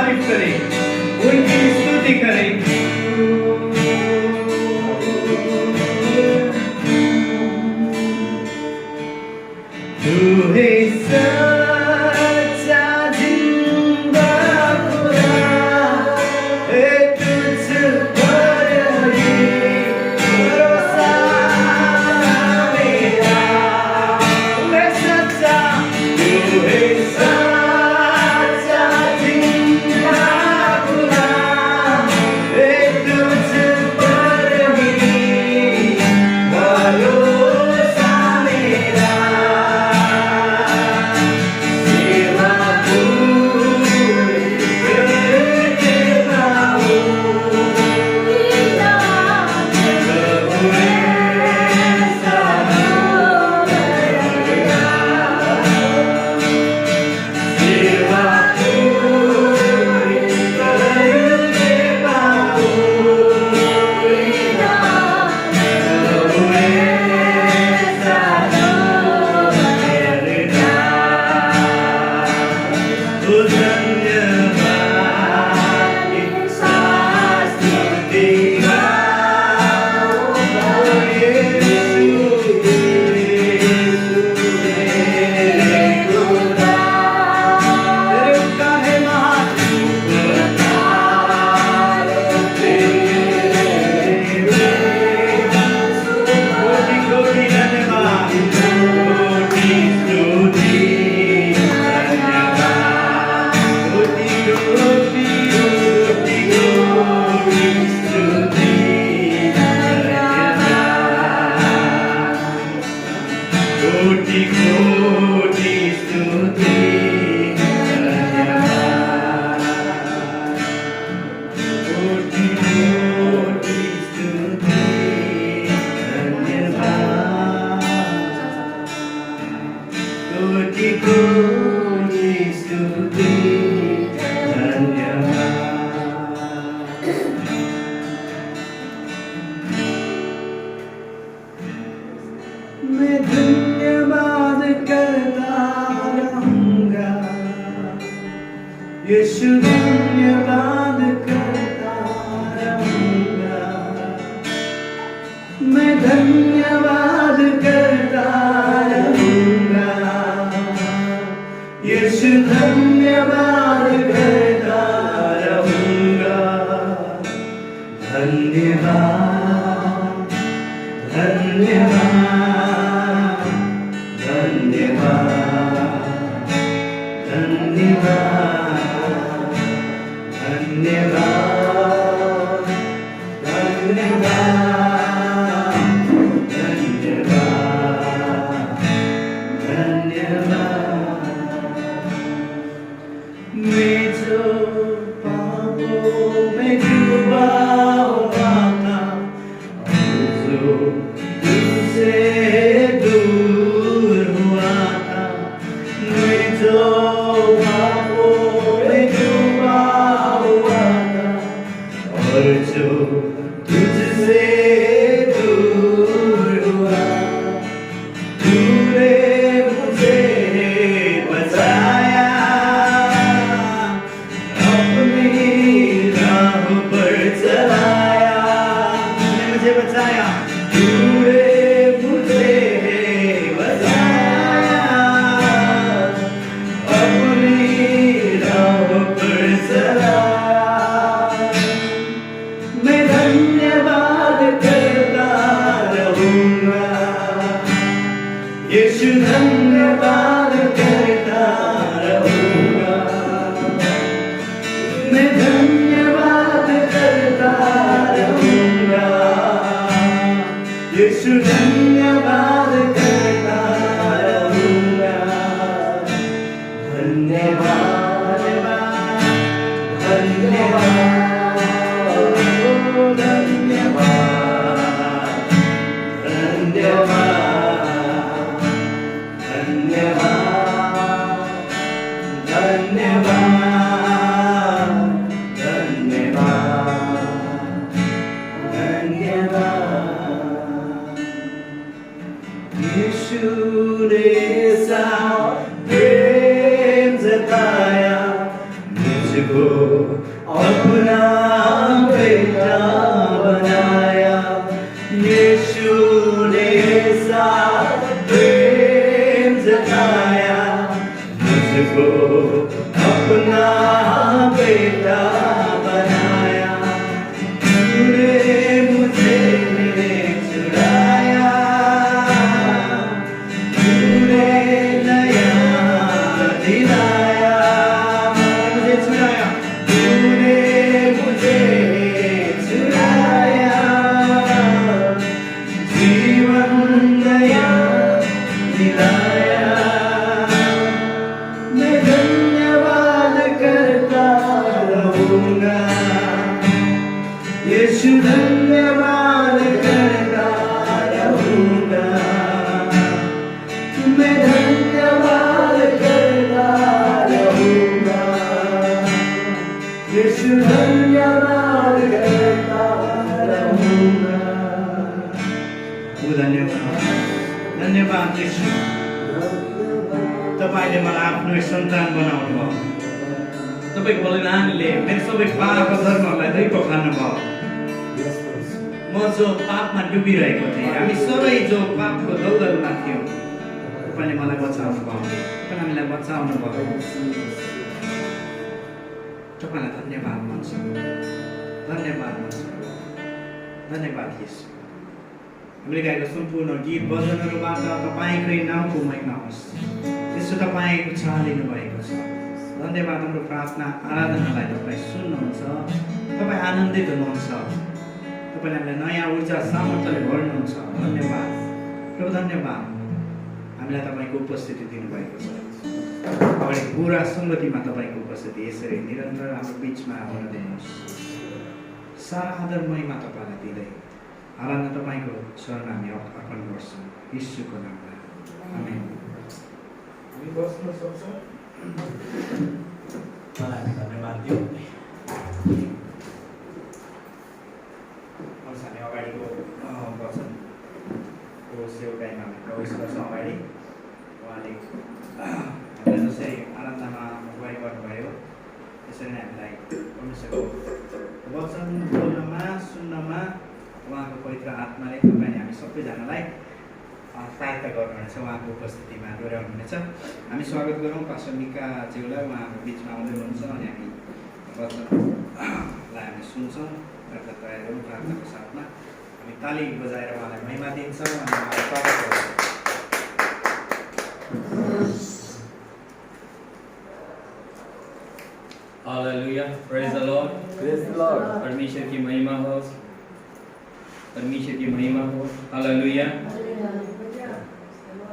तारीफ करें, उनकी स्तुति करें। तू है सच्चा जिंदा खुदा, है तुझ पर ही भरोसा मेरा। मैं सच्चा, तू है सच्चा जिंदा खुदा, है तुझ पर ही भरोसा मेरा। कोटि कोटि स्तुति धन्यवाद, कोटि कोटि स्तुति धन्यवाद, कोटि कोटि स्तुति धन्यवाद। मैं धन्यवाद करता रहूंगा, यीशु धन्यवाद करता रहूंगा। मैं धन्यवाद करता रहूंगा, यीशु धन्यवाद करता रहूंगा। धन्यवाद, धन्यवाद, धन्यवाद, धन्यवाद, धन्यवाद, धन्यवाद, धन्यवाद। मैं जो पापों में डूबा हुआ था, जो तुझसे दूर हुआ था, मैं जो पापों में डूबा हुआ था, और जो तुझसे दूर हुआ, तूने मुझे बचाया, अपनी राह पर चलाया। तूने मुझे बचाया, तूने मुझे बचाया, अपनी राह पर चलाया। मैं धन्यवाद करता रहूंगा, यीशु धन्यवाद करता रहूंगा। मैं धन्यवाद करता रहूंगा, यीशु धन्यवाद करता रहूंगा। धन्यवाद, धन्यवाद, धन्यवाद, धन्यवाद, धन्यवाद, धन्यवाद, धन्यवाद। यीशु ने ऐसा प्रेम जताया मुझको। अपना बेटा बनाया, तूने मुझे चुराया, तूने नया दिलाया, मुझे चुराया, तूने मुझे चुराया, जीवन नया दिलाया। मैं धन्यवाद करता रहूंगा, यीशु धन्यवाद करता रहूंगा, मैं धन्यवाद करता रहूंगा, यीशु धन्यवाद करता रहूंगा। धन्यवाद यीशु, तपाईले मलाई आफ्नो सन्तान बनाउनु भयो, तपाईँको बलिदानले मेरो सबै पाप धर्महरूलाई धोइ खानु भयो। म जो पापमा डुबिरहेको थिएँ, हामी सबै जो पापको दलदलमा थियौँ, तपाईँले मलाई बचाउनु भयो, तपाईँ हामीलाई बचाउनु भयो। तपाईँलाई धन्यवाद भन्छ, धन्यवाद भन्छ, धन्यवाद यीशु। हामीले गाएको सम्पूर्ण गीत भजनहरूबाट तपाईँकै नामको महिमा होस्। यसो तपाईँको चालिनु भएको छ। धन्यवाद, हाम्रो प्रार्थना आराधनालाई तपाईँ सुन्नुहुन्छ, तपाईँ आनन्दित हुनुहुन्छ, तपाईँले हामीलाई नयाँ ऊर्जा सामर्थ्यले भर्नुहुन्छ। धन्यवाद प्रभु, धन्यवाद हामीलाई तपाईँको उपस्थिति दिनुभएको छ। अगाडि पुरा सङ्गतिमा तपाईँको उपस्थिति यसरी निरन्तर हाम्रो बिचमा हुन दिनुहोस्। सारा आदर महिमा तपाईँलाई दिँदै आराधना तपाईँको शरण हामी अर्पण गर्छौँ यीशुको नाममा, आमेन। हामी बस्न सक्छौँ। मलाई धन्यवाद दियो। हामी अगाडिको वचनको सेवकाइमा हामी प्रवेश गर्छौँ। अगाडि उहाँले हामीलाई जसरी आराधनामा अगुवाई गर्नुभयो, त्यसरी नै हामीलाई परमेश्वरको वचन बोल्नमा सुन्नमा उहाँको पवित्र आत्माले तपाईँले हामी सबैजनालाई सहायता गर्नुहुनेछ। उहाँको उपस्थितिमा डोर्याउनुहुनेछ। हामी स्वागत गरौँ पास्टर मिकाज्यूलाई, उहाँ हाम्रो बिचमा आउँदै हुनुहुन्छ अनि हामी वचनलाई हामी सुन्छौँ। प्रार्थना तयार गरौँ। प्रार्थनाको साथमा हामी ताली बजाएर उहाँलाई महिमा दिन्छौँ अनि उहाँलाई स्वागत गर्छौँ। Hallelujah, praise the Lord, Praise the Lord. परमेश्वर की महिमा हो, परमेश्वर की महिमा हो। हालेलुया,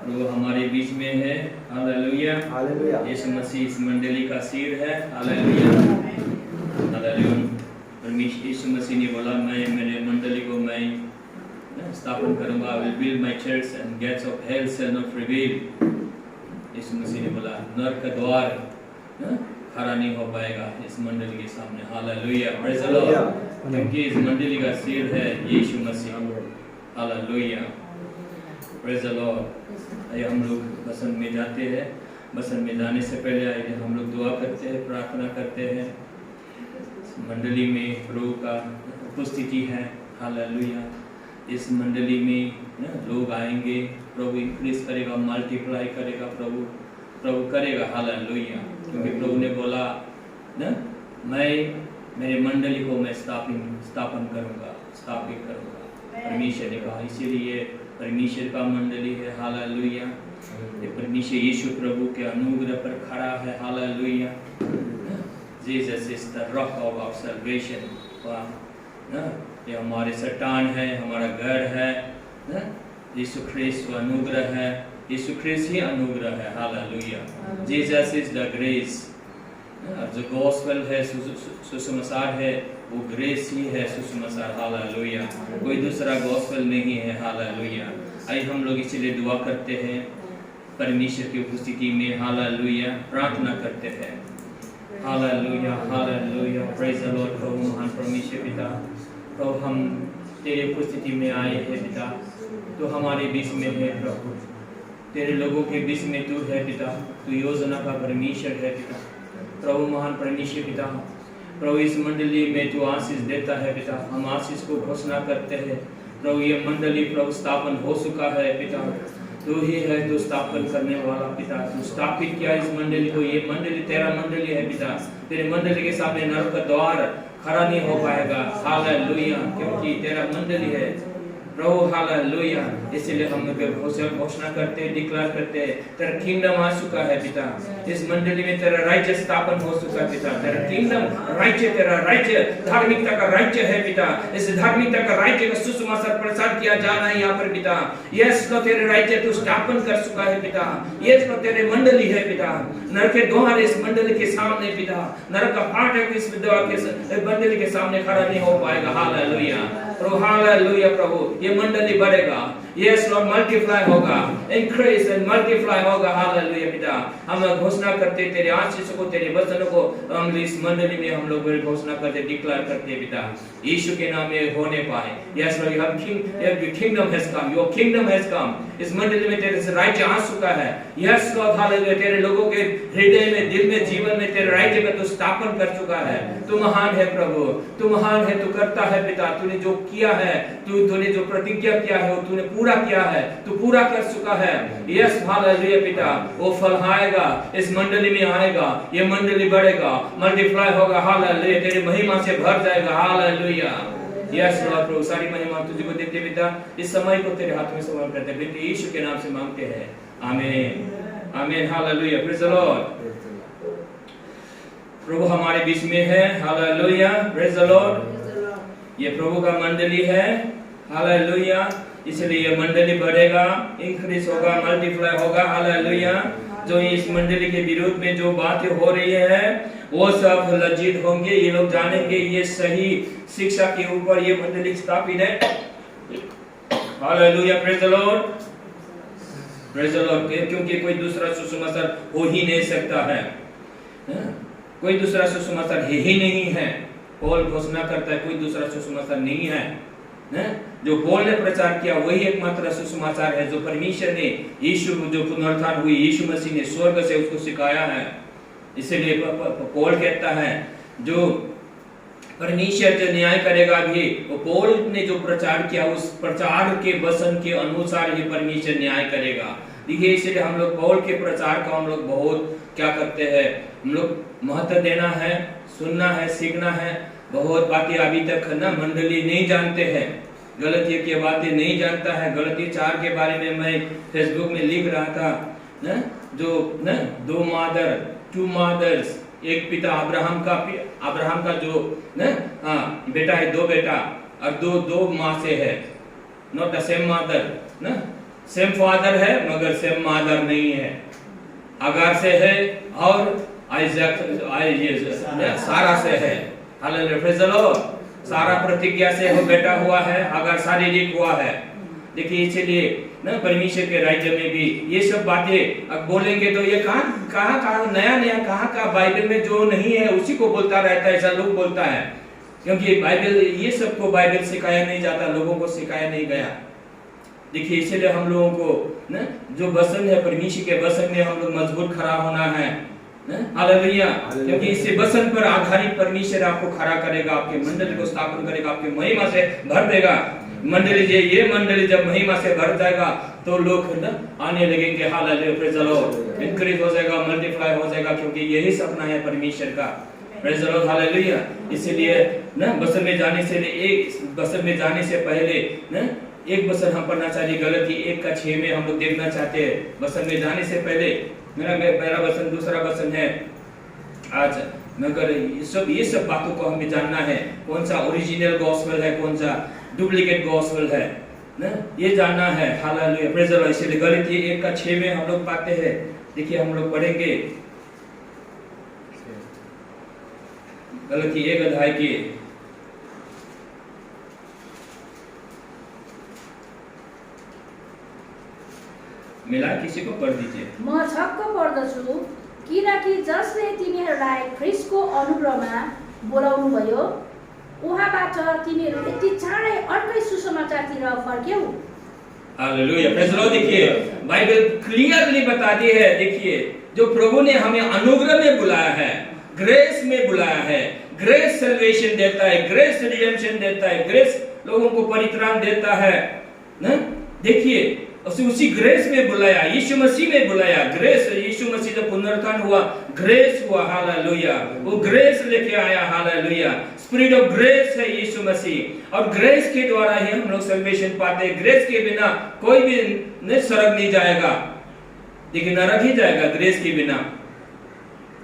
प्रभु हमारे बीच में है। Hallelujah, hallelujah. यीशु मसीह इस मंडली का सिर है। Hallelujah, hallelujah. परमेश्वर यीशु मसीह ने बोला, मैं मेरे मंडली को मैं स्थापन करूंगा। I will build my church and gates of hell shall not prevail। यीशु मसीह ने बोला, नरक का द्वार खड़ा नहीं हो पाएगा इस मंडली के सामने। Hallelujah, praise the Lord. क्योंकि इस मंडली का सिर है Yeshu Masih. Hallelujah, praise the Lord. आइए हम लोग वचन में जाते हैं। वचन में जाने से पहले आइए हम लोग दुआ करते हैं, प्रार्थना करते हैं। मंडली में प्रभु का उपस्थिति है। हालेलुया, इस मंडली में लोग आएंगे, प्रभु इंक्रीज करेगा, मल्टीप्लाई करेगा, प्रभु करेगा। हालेलुया, क्योंकि प्रभु ने बोला ना, मैं मेरे मंडली को मैं स्थापन करूंगा, स्थापित करूंगा। परमेश्वर ने कहा, इसीलिए परमेश्वर का मंडली है। हालेलुया, ये परमेश्वर यीशु प्रभु के अनुग्रह पर खड़ा है। Hallelujah, Jesus is the rock of our salvation. ये हमारे चट्टान है, हमारा घर है। यीशु ख्रिस्त अनुग्रह है, यीशु ख्रिस्त ही अनुग्रह है। Hallelujah, Jesus is the grace. जो गॉस्पेल है, सुसमाचार है, वो ग्रेस ही है, सुसमाचार। हालेलुया, कोई दूसरा गॉस्पेल नहीं है। हालेलुया, आइए हम लोग इसलिए दुआ करते हैं परमेश्वर की उपस्थिति में। हालेलुया, प्रार्थना करते हैं। Hallelujah, hallelujah, praise the Lord. प्रभु महान परमेश्वर पिता, प्रभु हम तेरे उपस्थिति में आए हैं पिता, तो हमारे बीच में है प्रभु, तेरे लोगों के बीच में तू है पिता, तू योजना का परमेश्वर है पिता। प्रभु महान परमेश्वर पिता, प्रभु इस मंडली में तू आशीष देता है पिता, हम आशीष को घोषणा करते हैं। प्रभु ये मंडली प्रभु स्थापन हो चुका है पिता, तू ही है तो स्थापन करने वाला पिता। तू स्थापित किया इस मंडली को, ये मंडली तेरा मंडली है पिता। तेरे मंडली के सामने नरक का द्वार खड़ा नहीं हो पाएगा। हालेलुया, क्योंकि तेरा मंडली है प्रभु। हालेलुया, इसलिए हम घोषणा करते हैं, डिक्लेयर करते हैं, तेरा किंगडम आ चुका है पिता। इस मंडली में तेरा राज्य स्थापन हो चुका है पिता। तेरा किंगडम राज्य, तेरा राज्य धार्मिकता का राज्य है पिता। इस धार्मिकता का राज्य का सुसमाचार प्रचार किया जा रहा है यहाँ पर पिता। यस लो, तेरे राज्य तू स्थापन कर चुका है पिता। यस लो, तेरे मंडली है पिता। नरक के द्वार इस मंडली के सामने पिता, नरक का फाटक इस मंडली के सामने खड़ा नहीं हो पाएगा। हालेलुया प्रभु, हालेलुया प्रभु। ये मंडली बढ़ेगा, यस लॉर्ड, मल्टीप्लाई होगा, इंक्रीज एंड मल्टीप्लाई होगा। हालेलुया पिता, हम घोषणा करते तेरे आशीष को, तेरे वचनों को हम इस मंडली में हम लोग घोषणा करते, डिक्लेयर करते पिता, यीशु के नाम में होने पाए। यस लॉर्ड, हम kingdom has come, your kingdom has come. इस मंडली में तेरे राज्य आ चुका है। यस लॉर्ड, हालेलुया, तेरे लोगों के हृदय में, दिल में, जीवन में तेरे राज्य का तू स्थापन कर चुका है। तू महान है प्रभु, तू महान है, तू करता है पिता। तूने जो किया है, तूने जो प्रतिज्ञा किया है, वो तूने पूरा किया है, तू पूरा कर चुका है। यस हालेलुया पिता, वो फल आएगा, इस मंडली में आएगा, ये मंडली बढ़ेगा, मल्टीप्लाई होगा। हालेलुया, तेरी महिमा से भर जाएगा। हालेलुया, यस लॉर्ड प्रभु, सारी महिमा तुझे को देते पिता। इस समय को तेरे हाथ में समर्पण करते हैं, बेटे यीशु के नाम से मांगते हैं, amen, amen. Hallelujah, praise the Lord. प्रभु हमारे बीच में है। Hallelujah, praise the Lord. ये प्रभु का मंडली है। हालेलुया, इसलिए ये मंडली बढ़ेगा, इंक्रीज होगा, मल्टीप्लाई होगा। हालेलुया, जो इस मंडली के विरोध में जो बातें हो रही है वो सब लज्जित होंगे। ये लोग जानेंगे ये सही शिक्षा के ऊपर ये मंडली स्थापित है। Hallelujah, praise the Lord, praise the Lord. क्योंकि कोई दूसरा सुसमाचार हो ही नहीं सकता है, कोई दूसरा सुसमाचार है ही नहीं है। पौल घोषणा करता है कोई दूसरा सुसमाचार नहीं है। जो पौल ने प्रचार किया वही एकमात्र सुसमाचार है, जो परमेश्वर ने, यीशु जो पुनरुत्थान हुई, यीशु मसीह ने स्वर्ग से उसको सिखाया है। इसलिए पौल कहता है जो परमेश्वर जो न्याय करेगा भी, वो पौल ने जो प्रचार किया उस प्रचार के वचन के अनुसार ही परमेश्वर न्याय करेगा। देखिए, इसलिए हम लोग पौल के प्रचार का हम लोग बहुत क्या करते हैं, हम लोग महत्व देना है, सुनना है, सीखना है। बहुत बातें अभी तक ना मंडली नहीं जानते हैं, गलतियों की बातें नहीं जानता है। गलती 4 के बारे में मैं फेसबुक में लिख रहा था ना, जो ना 2 मदर्स, एक पिता अब्राहम का जो ना बेटा है, 2 बेटा और दो माँ से है, नॉट द सेम मदर ना, सेम फादर है मगर सेम मदर नहीं है। अगार से है और सारा से है। Hallelujah, praise the Lord. सारा प्रतिज्ञा से वो बेटा हुआ है, अगर शारीरिक हुआ है। देखिए, इसलिए ना परमेश्वर के राज्य में भी ये सब बातें अब बोलेंगे तो ये कहाँ नया कहाँ बाइबल में जो नहीं है उसी को बोलता रहता है, ऐसा लोग बोलता है। क्योंकि बाइबल ये सबको बाइबल सिखाया नहीं जाता, लोगों को सिखाया नहीं गया। देखिए, इसलिए हम लोगों को ना जो वचन है, परमेश्वर के वचन में हम लोग मजबूत खड़ा होना है। हालेलुया, क्योंकि इसी वचन पर आधारित परमेश्वर आपको खड़ा करेगा, आपके मंडली को स्थापन करेगा, आपके महिमा से भर देगा। ये मंडली जब महिमा से भर जाएगा तो लोग ना आने लगेंगे। Hallelujah, praise the Lord. Increase हो जाएगा, मल्टीप्लाई हो जाएगा, क्योंकि यही सपना है परमेश्वर का। Praise the Lord, hallelujah. इसलिए ना वचन में जाने से पहले ना एक वचन हम पढ़ना चाहिए। गलती 1:6 में हम लोग देखना चाहते हैं। वचन में जाने से पहले मेरा पहला वचन, दूसरा वचन है आज, मगर ये सब बातों को हमें जानना है। कौन सा ओरिजिनल गॉस्पेल है, कौन सा डुप्लीकेट गॉस्पेल है ना, ये जानना है। Hallelujah, praise the lord. इसलिए गलती 1:6 में हम लोग पाते हैं। देखिए, हम लोग पढ़ेंगे गलती 1 अध्याय की मिला, किसी को पढ़ दीजिए। म छक्क पर्दछु किनकि जसले तिमीहरूलाई ख्रीष्टको अनुग्रहमा बोलाउनु भयो उहाँबाट तिमीहरू यति चाँडै अर्कै सुसमाचारतिर फर्क्यौ। Hallelujah, praise the Lord. देखिए, बाइबल क्लियरली बताती है। देखिए, जो प्रभु ने हमें अनुग्रह में बुलाया है, ग्रेस में बुलाया है, ग्रेस सल्वेशन देता है, ग्रेस रिडेम्पशन देता है, ग्रेस लोगों को परित्राण देता है ना। देखिए, उसी ग्रेस में बुलाया, यीशु मसीह में बुलाया। ग्रेस, यीशु मसीह जब पुनरुत्थान हुआ, ग्रेस हुआ, हालेलुया। वो ग्रेस लेके आया, हालेलुया। स्पिरिट ऑफ ग्रेस है यीशु मसीह, और ग्रेस के द्वारा ही हम लोग सल्वेशन पाते हैं। ग्रेस के बिना कोई भी स्वर्ग नहीं जाएगा, देखिए नरक ही जाएगा ग्रेस के बिना।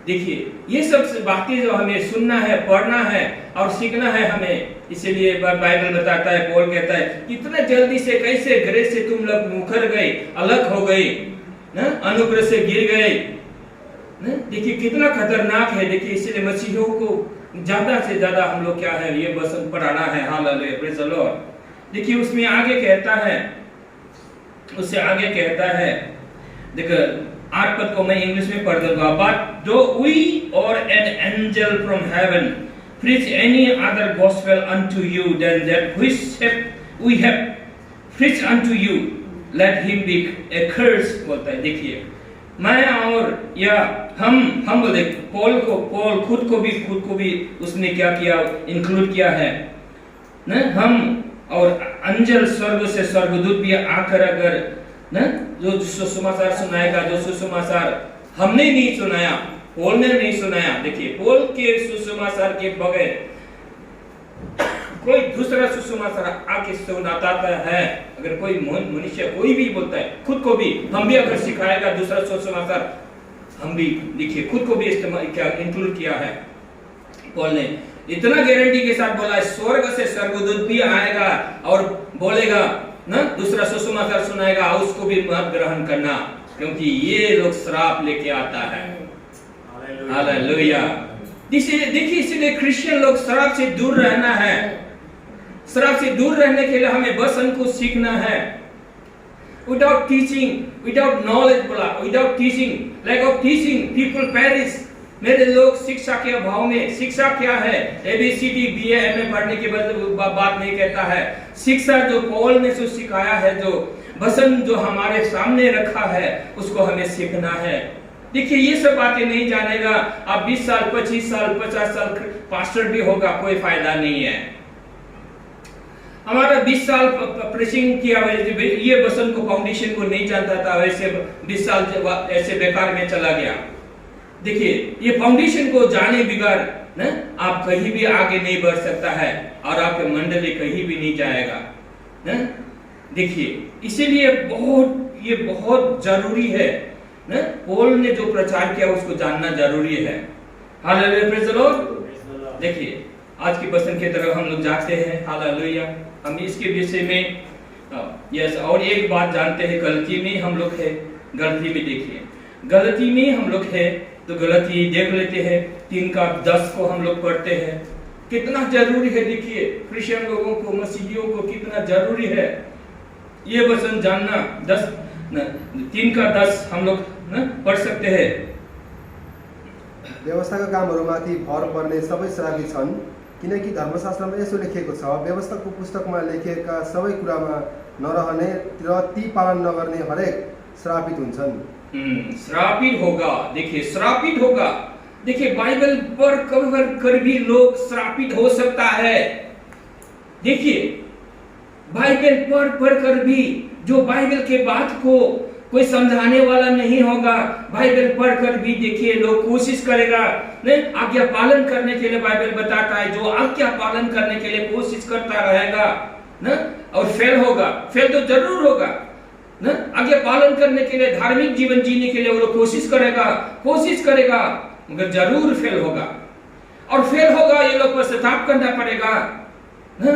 देखिए ये सब बातें जो हमें सुनना है, पढ़ना है और सीखना है हमें। इसीलिए बाइबल बताता है, पौल कहता है इतना जल्दी से कैसे ग्रेस से तुम लोग मुकर गए, अलग हो गए, अनुग्रह से गिर गए। देखिए कितना खतरनाक है। देखिए इसीलिए मसीहियों को ज्यादा से ज्यादा हम लोग क्या है, ये बसन पढ़ाना है, हालेलुया, प्रेज़ द लॉर्ड। देखिए उसमें आगे कहता है, उससे आगे कहता है, देखो 8 पद को मैं इंग्लिश में पढ़ दूंगा। बट दो वी और an angel from heaven preach any other gospel unto you than that which we have preached unto you, let him be accursed, बोलता है। देखिए मैं और या हम बोले पौल खुद को भी उसने क्या किया, इंक्लूड किया है न। हम और अंजल स्वर्ग से स्वर्गदूत भी आकर अगर न जो सुसमाचार सुनाएगा, जो सुसमाचार हमने नहीं सुनाया, पौल ने नहीं सुनाया। देखिए पौल के सुसमाचार के बगैर कोई दूसरा सुसमाचार आके सुनाता है। अगर कोई मनुष्य कोई भी बोलता है, खुद को भी हम भी अगर सिखाएगा दूसरा सुसमाचार, हम भी देखिए खुद को भी इस्तेमाल क्या इंक्लूड किया है। पौल ने इतना गारंटी के साथ बोला है, स्वर्ग से स्वर्गदूत भी आएगा और बोलेगा ना, दूसरा सुसमाचार सुनाएगा, उसको भी मत ग्रहण करना, क्योंकि ये लोग श्राप लेके आता है। हालेलुया। देखिए इसीलिए क्रिश्चियन लोग श्राप से दूर रहना है। श्राप से दूर रहने के लिए हमें वचन को सीखना है। विदाउट टीचिंग, विदाउट नॉलेज, बोला without teaching, lack of teaching people perish. मेरे लोग शिक्षा के अभाव में, शिक्षा क्या है, ABCD BA MA पढ़ने के बात नहीं कहता है। शिक्षा जो पौल ने जो सिखाया है, जो वचन जो हमारे सामने रखा है, उसको हमें सीखना है। देखिए ये सब बातें नहीं जानेगा, आप 20 साल 25 साल 50 साल पास्टर भी होगा, कोई फायदा नहीं है। हमारा 20 साल प्रीचिंग किया, ये वचन को फाउंडेशन को नहीं जानता था, वैसे 20 साल ऐसे बेकार में चला गया। देखिए ये फाउंडेशन को जाने बिगाड़ न आप कहीं भी आगे नहीं बढ़ सकता है, और आपके मंडली कहीं भी नहीं जाएगा न। देखिए इसीलिए ये बहुत जरूरी है न, पौल ने जो प्रचार किया उसको जानना जरूरी है। Hallelujah, praise the Lord. देखिए आज की वचन की तरफ हम लोग जाते हैं, हालेलुया। हम इसके विषय में यस और एक बात जानते हैं, गलती में हम लोग है, गलती में देखिए गलती में हम लोग है, तो गलती देख लेते हैं। 3:10 को हम लोग पढ़ते हैं, कितना जरूरी है। देखिए क्रिश्चियन लोगों को, मसीहियों को कितना जरूरी है ये वचन जानना। 3:10 हम लोग पढ़ सकते हैं। व्यवस्थाका कामहरूमाथि भर पर्ने सबै श्रापित छन्, किनकि धर्मशास्त्रमा यसो लेखिएको छ, व्यवस्थाको पुस्तकमा लेखिएका सबै कुरामा नरहने र ती पालन नगर्ने हरेक श्रापित हुन्छन्। श्रापित होगा। देखिए श्रापित होगा। देखिए बाइबल पर कर भी लोग श्रापित हो सकता है। देखिए बाइबल पर कर भी जो बाइबल के बात को कोई समझाने वाला नहीं होगा, बाइबल पढ़कर भी देखिए लोग कोशिश करेगा आज्ञा पालन करने के लिए। बाइबल बताता है जो आज्ञा पालन करने के लिए कोशिश करता रहेगा ना, और फेल होगा, फेल तो जरूर होगा ना। आज्ञा पालन करने के लिए, धार्मिक जीवन जीने के लिए वो लोग कोशिश करेगा मगर जरूर फेल होगा। और फेल होगा, ये लोग पश्चाताप करना पड़ेगा ना,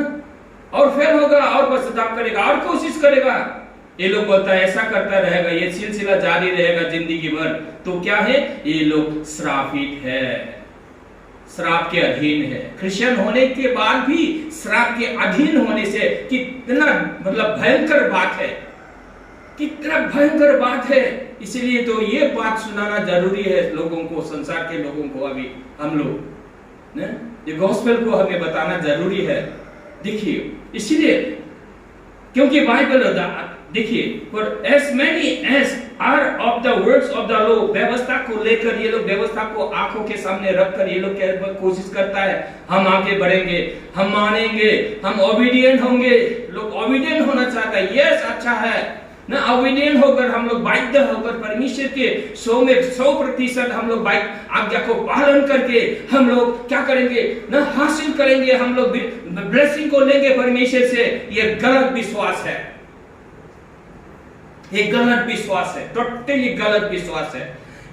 और फेल होगा और पश्चाताप करेगा और कोशिश करेगा। ये लोग बोलता है ऐसा करता रहेगा, ये सिलसिला जारी रहेगा जिंदगी भर, तो क्या है, ये लोग श्रापित है, श्राप के अधीन है। क्रिश्चियन होने के बाद भी श्राप के अधीन होने से कितना मतलब भयंकर बात है, कितना भयंकर बात है। इसलिए तो ये बात सुनाना जरूरी है लोगों को, संसार के लोगों को। अभी हम लोग ये गॉस्पेल को हमें बताना जरूरी है। देखिए इसलिए क्योंकि बाइबल देखिए, for as many as are of the words of the law, व्यवस्था को लेकर ये लोग, व्यवस्था को आंखों के सामने रखकर ये लोग कोशिश करता है हम आगे बढ़ेंगे, हम मानेंगे, हम ओबीडिएंट होंगे। लोग ओबीडिएंट होना चाहता है, यस अच्छा है, ना ऑबिडियंट होकर, हम लोग बाध्य होकर परमेश्वर के 100% हम लोग आज्ञा को पालन करके हम लोग क्या करेंगे ना, हासिल करेंगे, हम लोग ब्लेसिंग को लेंगे परमेश्वर से। ये गलत विश्वास है, ये गलत विश्वास है, टोटली गलत विश्वास है।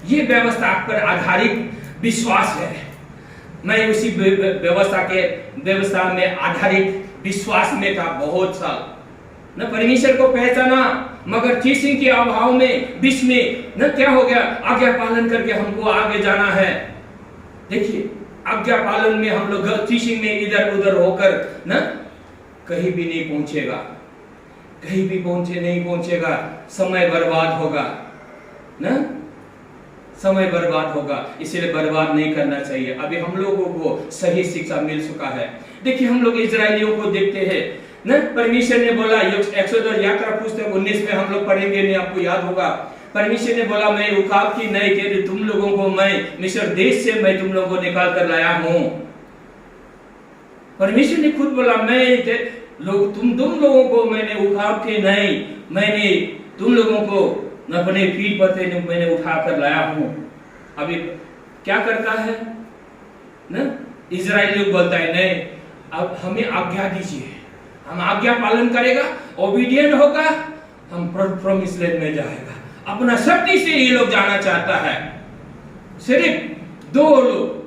ये व्यवस्था पर आधारित विश्वास है। मैं उसी व्यवस्था में आधारित विश्वास में था बहुत साल न, परमेश्वर को पहचाना, मगर टीचिंग के अभाव में बीच में न क्या हो गया, आज्ञा पालन करके हमको आगे जाना है। देखिए आज्ञा पालन में हम लोग टीचिंग में इधर उधर होकर न कहीं भी नहीं पहुंचेगा, कहीं भी नहीं पहुंचेगा, समय बर्बाद होगा ना, समय बर्बाद होगा। इसलिए बर्बाद नहीं करना चाहिए। अभी हम लोगों को सही शिक्षा मिल चुका है। देखिए हम लोग इजरायलियों को देखते हैं ना, परमेश्वर ने बोला, एक्सोडस यात्रा पुस्तक 19 में हम लोग पढ़ेंगे, नहीं आपको याद होगा, परमेश्वर ने बोला मैं उखाब की नहीं के तुम लोगों को मैं मिस्र देश से मैं तुम लोगों को निकाल कर लाया हूं। परमेश्वर ने खुद बोला मैं तुम लोगों को मैंने उखाब के नहीं, मैंने तुम लोगों को अपने पीठ पर से मैंने उठा कर लाया हूं। अभी क्या करता है ना, इजराइल लोग बोलता है नहीं, अब हमें आज्ञा दीजिए, हम आज्ञा पालन करेगा, ओबीडियंट होगा, हम प्रॉमिस लैंड में जाएगा। अपना शक्ति से ये लोग जाना चाहता है। सिर्फ 2 लोग,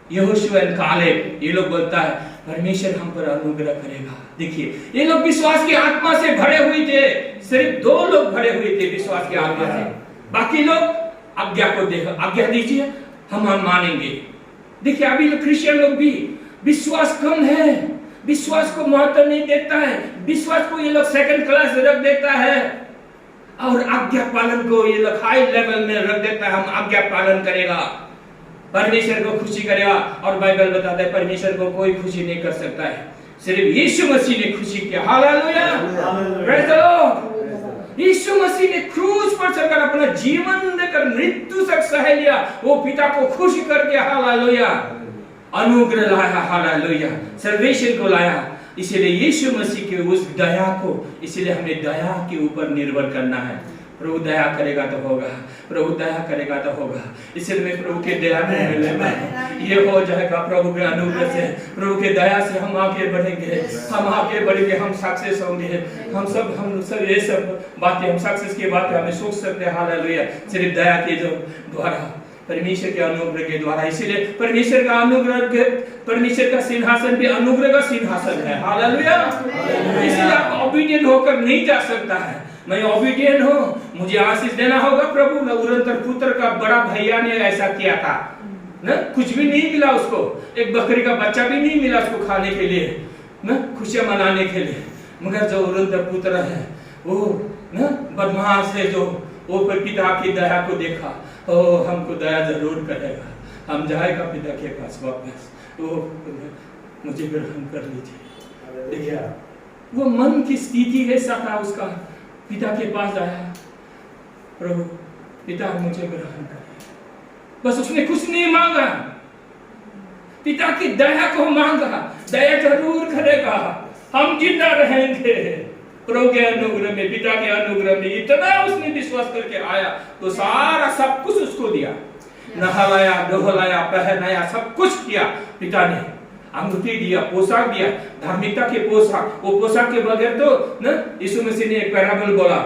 यहोशू और कालेब, ये लोग बोलता है परमेश्वर हम पर अनुग्रह करेगा। देखिए ये लोग विश्वास की आत्मा से भरे हुए थे, सिर्फ 2 लोग भरे हुए थे विश्वास की आत्मा से, बाकी लोग आज्ञा को देखो, आज्ञा दीजिए हम मानेंगे। देखिए अभी क्रिश्चियन लोग भी विश्वास कम है, विश्वास को महत्व नहीं देता है, विश्वास को ये लोग सेकंड क्लास रख देता है और आज्ञा पालन को ये लोग हाई लेवल में रख देता है। हम आज्ञा पालन करेगा, परमेश्वर को खुशी करेगा, और बाइबल बताता है परमेश्वर को कोई खुशी नहीं कर सकता है, सिर्फ यीशु मसीह ने खुशी किया। Hallelujah, praise the Lord. Yeshu Masih ने क्रूस पर चढ़कर अपना जीवन देकर मृत्यु तक सह लिया, वो पिता को खुश करके हालेलुया अनुग्रह लाया, हालेलुया सल्वेशन को लाया। इसलिए यीशु मसीह के उस दया को, इसलिए हमें दया के ऊपर निर्भर करना है। प्रभु दया करेगा तो होगा, प्रभु दया करेगा तो होगा। इसलिए मैं प्रभु के दया में लेता हूं, ये हो जाएगा प्रभु के अनुग्रह से, प्रभु के दया से हम आगे बढ़ेंगे, हम आगे बढ़ेंगे, हम सक्सेस होंगे। हम सब ये सब बातें, हम सक्सेस की बातें हमें सोच सकते हैं। हालेलुया, सिर्फ दया के जो द्वारा, परमेश्वर के अनुग्रह के द्वारा। इसीलिए परमेश्वर का अनुग्रह, परमेश्वर का सिंहासन भी अनुग्रह का सिंहासन है। हालेलुया, इसलिए आप ओबीडिएंट होकर नहीं जा सकता है। मैं ओबीडिएंट हूँ, मुझे आशीष देना होगा प्रभु। उरंतर पुत्र का बड़ा भैया ने ऐसा किया था ना, कुछ भी नहीं मिला उसको, एक बकरी का बच्चा भी नहीं मिला उसको खाने के लिए ना, खुशियां मनाने के लिए। मगर जो उरंतर पुत्र है वो ना बदमाश है, जो वो पिता की दया को देखा, ओ हमको दया जरूर करेगा, हम जाएगा पिता के पास वापस, वो मुझे ग्रहण कर लीजिए। देखिए वो मन की स्थिति ऐसा था उसका, पिता के पास आया, प्रभु पिता मुझे ग्रहण करें, बस उसने कुछ नहीं मांगा, पिता की दया को मांगा, दया जरूर करेगा, हम जिंदा रहेंगे। प्रभु के अनुग्रह में, पिता के अनुग्रह में इतना उसने विश्वास करके आया तो सारा सब कुछ उसको दिया, नहलाया, दोहलाया, पहनाया, सब कुछ किया पिता ने। अंगूठी दिया, पोशाक दिया, धार्मिकता के पोशाक। वो पोशाक के बगैर तो ना, यीशु मसीह ने एक पैराबल बोला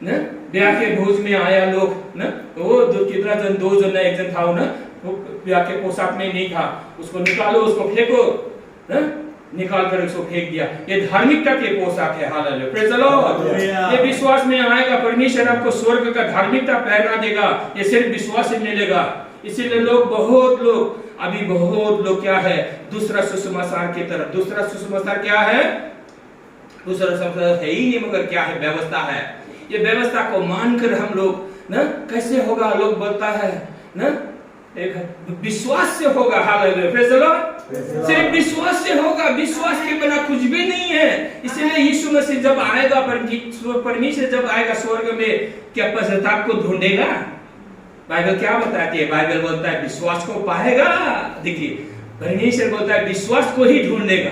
ना, ब्याह के भोज में आया लोग ना, वो कितना जन, 2 जन, 1 जन था ना, वो ब्याह के पोशाक में नहीं था, उसको निकालो, उसको फेंको ना, निकाल कर उसको फेंक दिया। ये धार्मिकता के पोशाक है। Hallelujah, praise the Lord. ये विश्वास में आएगा, परमेश्वर आपको स्वर्ग का धार्मिकता पहना देगा, ये सिर्फ विश्वास से मिलेगा। इसीलिए बहुत लोग क्या है, दूसरा सुसमाचार की तरफ। दूसरा सुसमाचार क्या है? दूसरा सुसमाचार है ही नहीं, मगर क्या है? व्यवस्था है। ये व्यवस्था को मानकर हम लोग ना, कैसे होगा? लोग बोलता है ना, एक विश्वास से होगा। Hallelujah, praise the Lord. सिर्फ विश्वास से होगा, विश्वास के बिना कुछ भी नहीं है। इसलिए यीशु मसीह जब आएगा, परमेश्वर जब आएगा स्वर्ग में, क्या पश्चाताप को ढूंढेगा? बाइबल क्या बताती है? बाइबल बोलता है विश्वास को पाएगा। देखिए परमेश्वर बोलता है विश्वास को ही ढूंढेगा।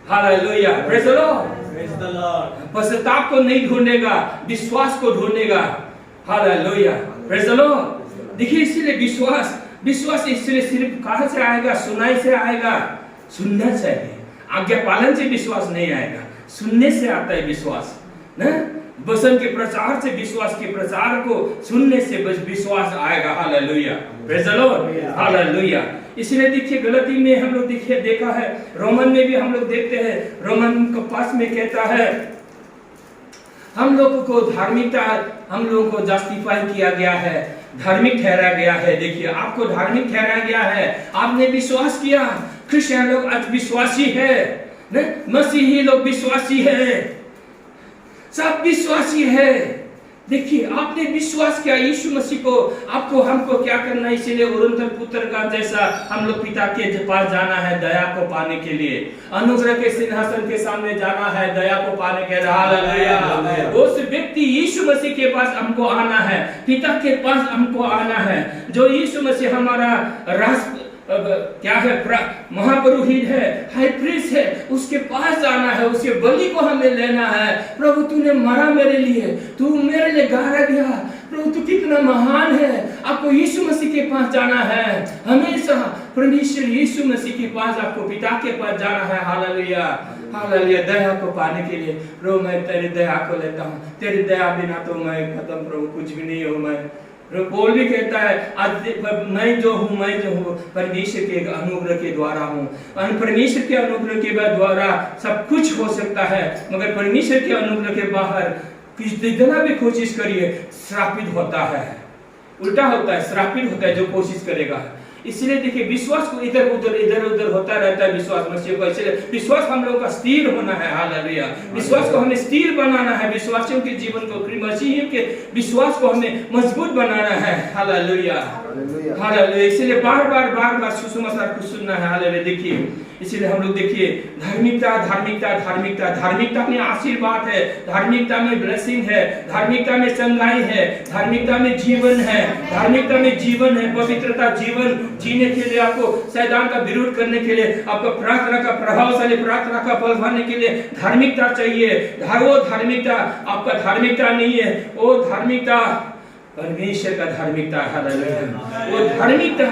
Hallelujah, praise the Lord. Praise the Lord. पश्चाताप को नहीं ढूंढेगा, विश्वास को ढूंढेगा। Hallelujah, praise the Lord. देखिए इसीलिए विश्वास इसलिए सिर्फ कहां से आएगा? सुनाई से आएगा। सुनना चाहिए, आज्ञा पालन से विश्वास नहीं आएगा, सुनने से आता है विश्वास ना। वचन के प्रचार से, विश्वास के प्रचार को सुनने से विश्वास आएगा। Hallelujah, praise the Lord, hallelujah. इसलिए देखिए गलती में हम लोग देखा है, रोमन में भी हम लोग देखते हैं, रोमन के पास में कहता है हम लोगों को धार्मिकता, हम लोगों को जस्टिफाई किया गया है, धार्मिक ठहराया गया है। देखिए आपको धार्मिक ठहराया गया है, आपने विश्वास किया। क्रिश्चियन लोग आज विश्वासी है, मसीही लोग विश्वासी है, सब विश्वासी है। देखिए आपने विश्वास किया यीशु मसीह को, आपको हमको क्या करना है? इसीलिए उरंतर पुत्र का जैसा हम लोग पिता के पास जाना है दया को पाने के लिए, अनुग्रह के सिंहासन के सामने जाना है दया को पाने के लिए। हालेलुया, उस व्यक्ति यीशु मसीह के पास हमको आना है, पिता के पास हमको आना है। जो यीशु मसीह हमारा क्या है? महापुरोहित है, हाई प्रीस्ट है, उसके पास जाना है, उसके बलि को हमें लेना है। प्रभु तूने मरा मेरे लिए, तू मेरे लिए गाड़ा गया, प्रभु तू कितना महान है। आपको यीशु मसीह के पास जाना है, हमेशा परमेश्वर यीशु मसीह के पास, आपको पिता के पास जाना है। हालेलुया, हालेलुया, दया को पाने के लिए। प्रभु मैं तेरी दया को लेता हूँ, तेरी दया बिना तो मैं खत्म, प्रभु कुछ भी नहीं हूँ मैं। पौल भी कहता है आज मैं जो हूँ परमेश्वर के अनुग्रह के द्वारा हूँ। परमेश्वर के अनुग्रह के द्वारा सब कुछ हो सकता है, मगर परमेश्वर के अनुग्रह के बाहर जितना भी कोशिश करिए श्रापित होता है, उल्टा होता है, श्रापित होता है जो कोशिश करेगा। इसलिए देखिए विश्वास को इधर उधर होता रहता है विश्वास मसीह को। इसलिए विश्वास हम लोगों का स्थिर होना है। हालेलुया, विश्वास को हमें स्थिर बनाना है, विश्वासियों के जीवन को, मसीहियों के विश्वास को हमें मजबूत बनाना है। Hallelujah, hallelujah. इसलिए बार बार सुसमाचार को सुनना है। हालेलुया। देखिए इसलिए हम लोग देखिए धार्मिकता में आशीर्वाद है, धार्मिकता में ब्लेसिंग है, धार्मिकता में चंगाई है, धार्मिकता में जीवन है, धार्मिकता में जीवन है, पवित्रता जीवन जीने के लिए आपको शैतान का विरोध करने के लिए, आपको प्रार्थना का प्रभावशाली प्रार्थना का फल पाने के लिए धार्मिकता चाहिए। वो धार्मिकता आपका धार्मिकता नहीं है, वो धार्मिकता परमेश्वर का धार्मिकता है। हालेलुया, वो धार्मिकता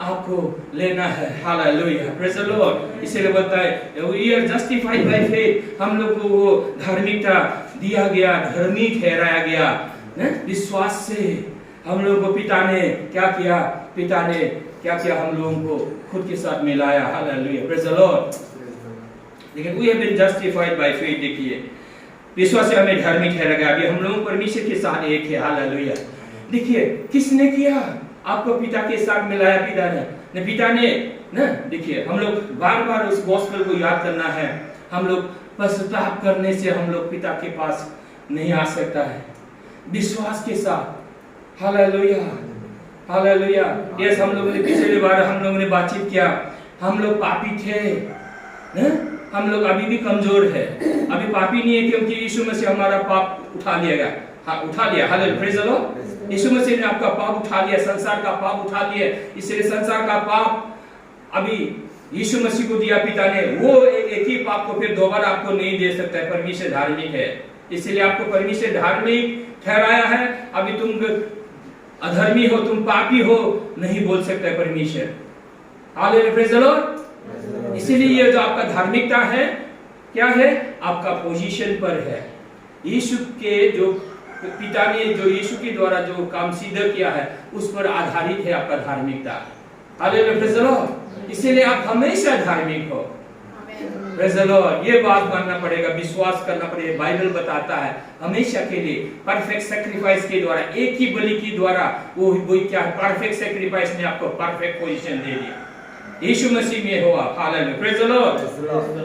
आपको लेना है। Hallelujah, praise the lord. इसलिए बताए we are justified by faith, हम लोग को वो धार्मिकता दिया गया, धर्मी ठहराया गया विश्वास से। हम लोगों को पिता ने क्या किया? पिता ने क्या किया? हम लोगों को खुद के साथ मिलाया। Hallelujah, praise the Lord. देखिए we have been justified by faith. देखिए विश्वास से हमें धार्मिक ठहराया गया। अभी हम लोग परमेश्वर के साथ एक है। हालेलुया। देखिए किसने किया? आपको पिता के साथ मिलाया पिता ने ना। देखिए हम लोग बार उस गॉस्पेल को याद करना है। हम लोग पश्चाताप करने से हम लोग पिता के पास नहीं आ सकता है, विश्वास के साथ। Hallelujah, hallelujah. यस, हम लोगों ने पिछली बार हम लोगों ने बातचीत किया, हम लोग पापी थे ना? हम लोग अभी भी कमजोर है, अभी पापी नहीं है, क्योंकि यीशु मसीह हमारा पाप उठा लिया। Hallelujah, praise the Lord. Yeshu Masih ने आपका पाप उठा लिया, संसार का पाप उठा लिया। इसलिए संसार का पाप अभी यीशु मसीह को दिया पिता ने, वो एक ही पाप को फिर दोबारा आपको नहीं दे सकता है। परमेश्वर धार्मिक है, इसलिए आपको परमेश्वर धार्मिक ठहराया है। अभी तुम अधर्मी हो, तुम पापी हो, नहीं बोल सकता है परमेश्वर। Hallelujah, praise the Lord. इसीलिए ये जो आपका धार्मिकता है क्या है? आपका पोजीशन पर है। यीशु के जो पिता ने जो यीशु के द्वारा जो काम सिद्ध किया है उस पर आधारित है आपका धार्मिकता। Hallelujah, praise the Lord. इसीलिए आप हमेशा धार्मिक हो। Praise the Lord. ये बात मानना पड़ेगा, विश्वास करना पड़ेगा। बाइबल बताता है हमेशा के लिए परफेक्ट सैक्रिफाइस के द्वारा, एक ही बलि के द्वारा वो क्या परफेक्ट सैक्रिफाइस ने आपको परफेक्ट पोजीशन दे दिया। यीशु मसीह में हो आप। Hallelujah, praise the Lord,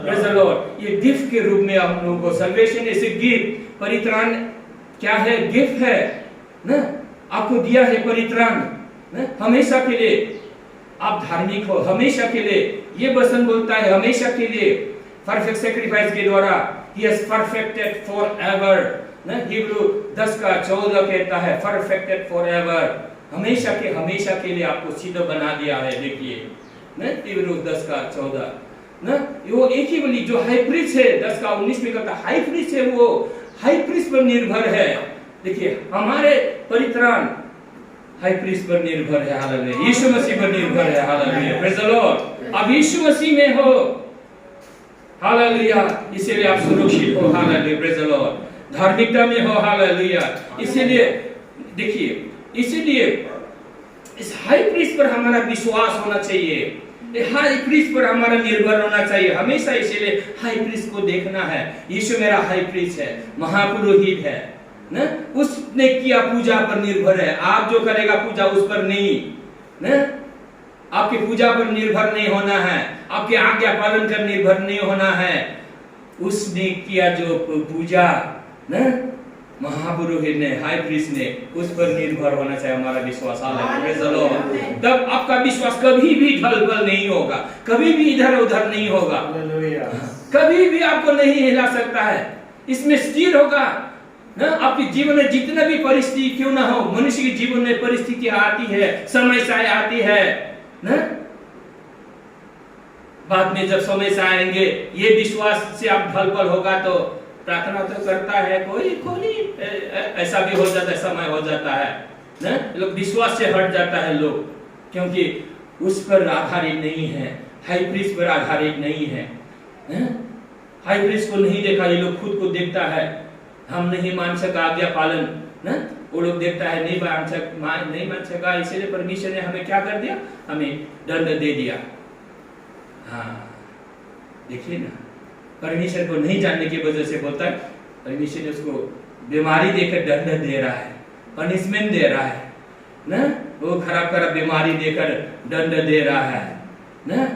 praise the Lord. ये गिफ्ट के रूप में हम लोगों को सल्वेशन इज ए गिफ्ट। परित्राण क्या है? गिफ्ट है ना, आपको दिया है परित्राण ना, हमेशा के लिए आप धार्मिक हो, हमेशा के लिए। ये वचन बोलता है हमेशा के लिए परफेक्ट सैक्रिफाइस के द्वारा he has perfected forever ना। हिब्रू 10:14 कहता है perfected forever, हमेशा के लिए आपको सिद्ध बना दिया है। देखिए ना, हिब्रू 10:14 ना, वो एक ही बलि जो हाई प्रीस्ट है, 10 का 19 में कहता हाई प्रीस्ट है, वो हाई प्रीस्ट पर निर्भर है। देखिए हमारे परित्राण हाई प्रीस्ट पर निर्भर है, हालेलुया, यीशु मसीह पर निर्भर है, हालेलुया, प्रेज द लॉर्ड। अब यीशु मसीह में हो, हालेलुया, इसीलिए आप सुरक्षित हो, हालेलुया, प्रेज द लॉर्ड। धार्मिकता में हो, हालेलुया, इसीलिए देखिए, इसीलिए इस हाई प्रीस्ट पर हमारा विश्वास होना चाहिए, हाई प्रीस्ट पर हमारा निर्भर होना चाहिए हमेशा। इसीलिए हाई प्रीस्ट को देखना है, यीशु मेरा हाई प्रीस्ट है, महापुरोहित है ना, उसने किया पूजा पर निर्भर है। आप जो करेगा पूजा उस पर नहीं ना, आपकी पूजा पर निर्भर नहीं होना है, आपके आज्ञा पालन कर निर्भर नहीं होना है। उसने किया जो पूजा ना, महापुरोहित ने, हाई प्रीस्ट ने, उस पर निर्भर होना चाहिए हमारा विश्वास, हालेलुया। तब आपका विश्वास कभी भी ढल-बल नहीं होगा, कभी भी इधर उधर नहीं होगा, कभी भी आपको नहीं हिला सकता है, इसमें स्थिर होगा ना। आपके जीवन में जितना भी परिस्थिति क्यों ना हो, मनुष्य के जीवन में परिस्थितियां आती है, समस्याएं आती है ना, बाद में जब समस्या आएंगे, ये विश्वास से आप ढल-बल होगा तो प्रार्थना तो करता है कोई ऐसा भी हो जाता है, समय हो जाता है ना, लोग विश्वास से हट जाता है लोग, क्योंकि उस पर आधारित नहीं है, हाई प्रीस्ट पर आधारित नहीं है। हाई प्रीस्ट को नहीं देखा, ये लोग खुद को देखता है, हम नहीं मान सका आज्ञा पालन ना, वो लोग देखता है नहीं मान सका, इसलिए परमेश्वर ने हमें क्या कर दिया, हमें दंड दे दिया। हाँ देखिए ना, परमेश्वर को नहीं जानने की वजह से बोलता है, परमेश्वर ने उसको बीमारी देकर दंड दे रहा है, पनिशमेंट दे रहा है ना, वो खराब बीमारी देकर दंड दे रहा है ना।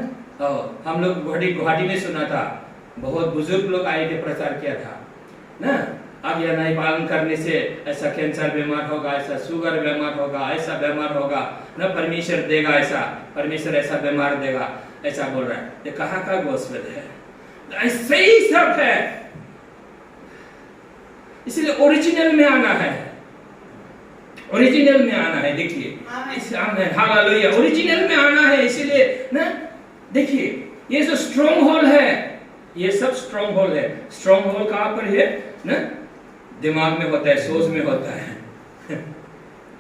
और हम लोग गुवाहाटी में सुना था, बहुत बुजुर्ग लोग आए थे, प्रचार किया था ना, आज्ञा नहीं पालन करने से ऐसा कैंसर बीमार होगा, ऐसा शुगर बीमार होगा, ऐसा बीमार होगा ना, परमेश्वर देगा ऐसा, परमेश्वर ऐसा बीमार देगा, ऐसा बोल रहा है। ये कहाँ का गोस्पेल है? सही सब है, इसलिए ओरिजिनल में आना है, ओरिजिनल में आना है। देखिए हालेलुया, ओरिजिनल में आना है, इसीलिए ना देखिए, ये जो स्ट्रॉन्ग होल है, ये सब स्ट्रॉन्ग होल है। स्ट्रॉन्ग होल कहाँ पर है ना, दिमाग में होता है, सोच में होता है,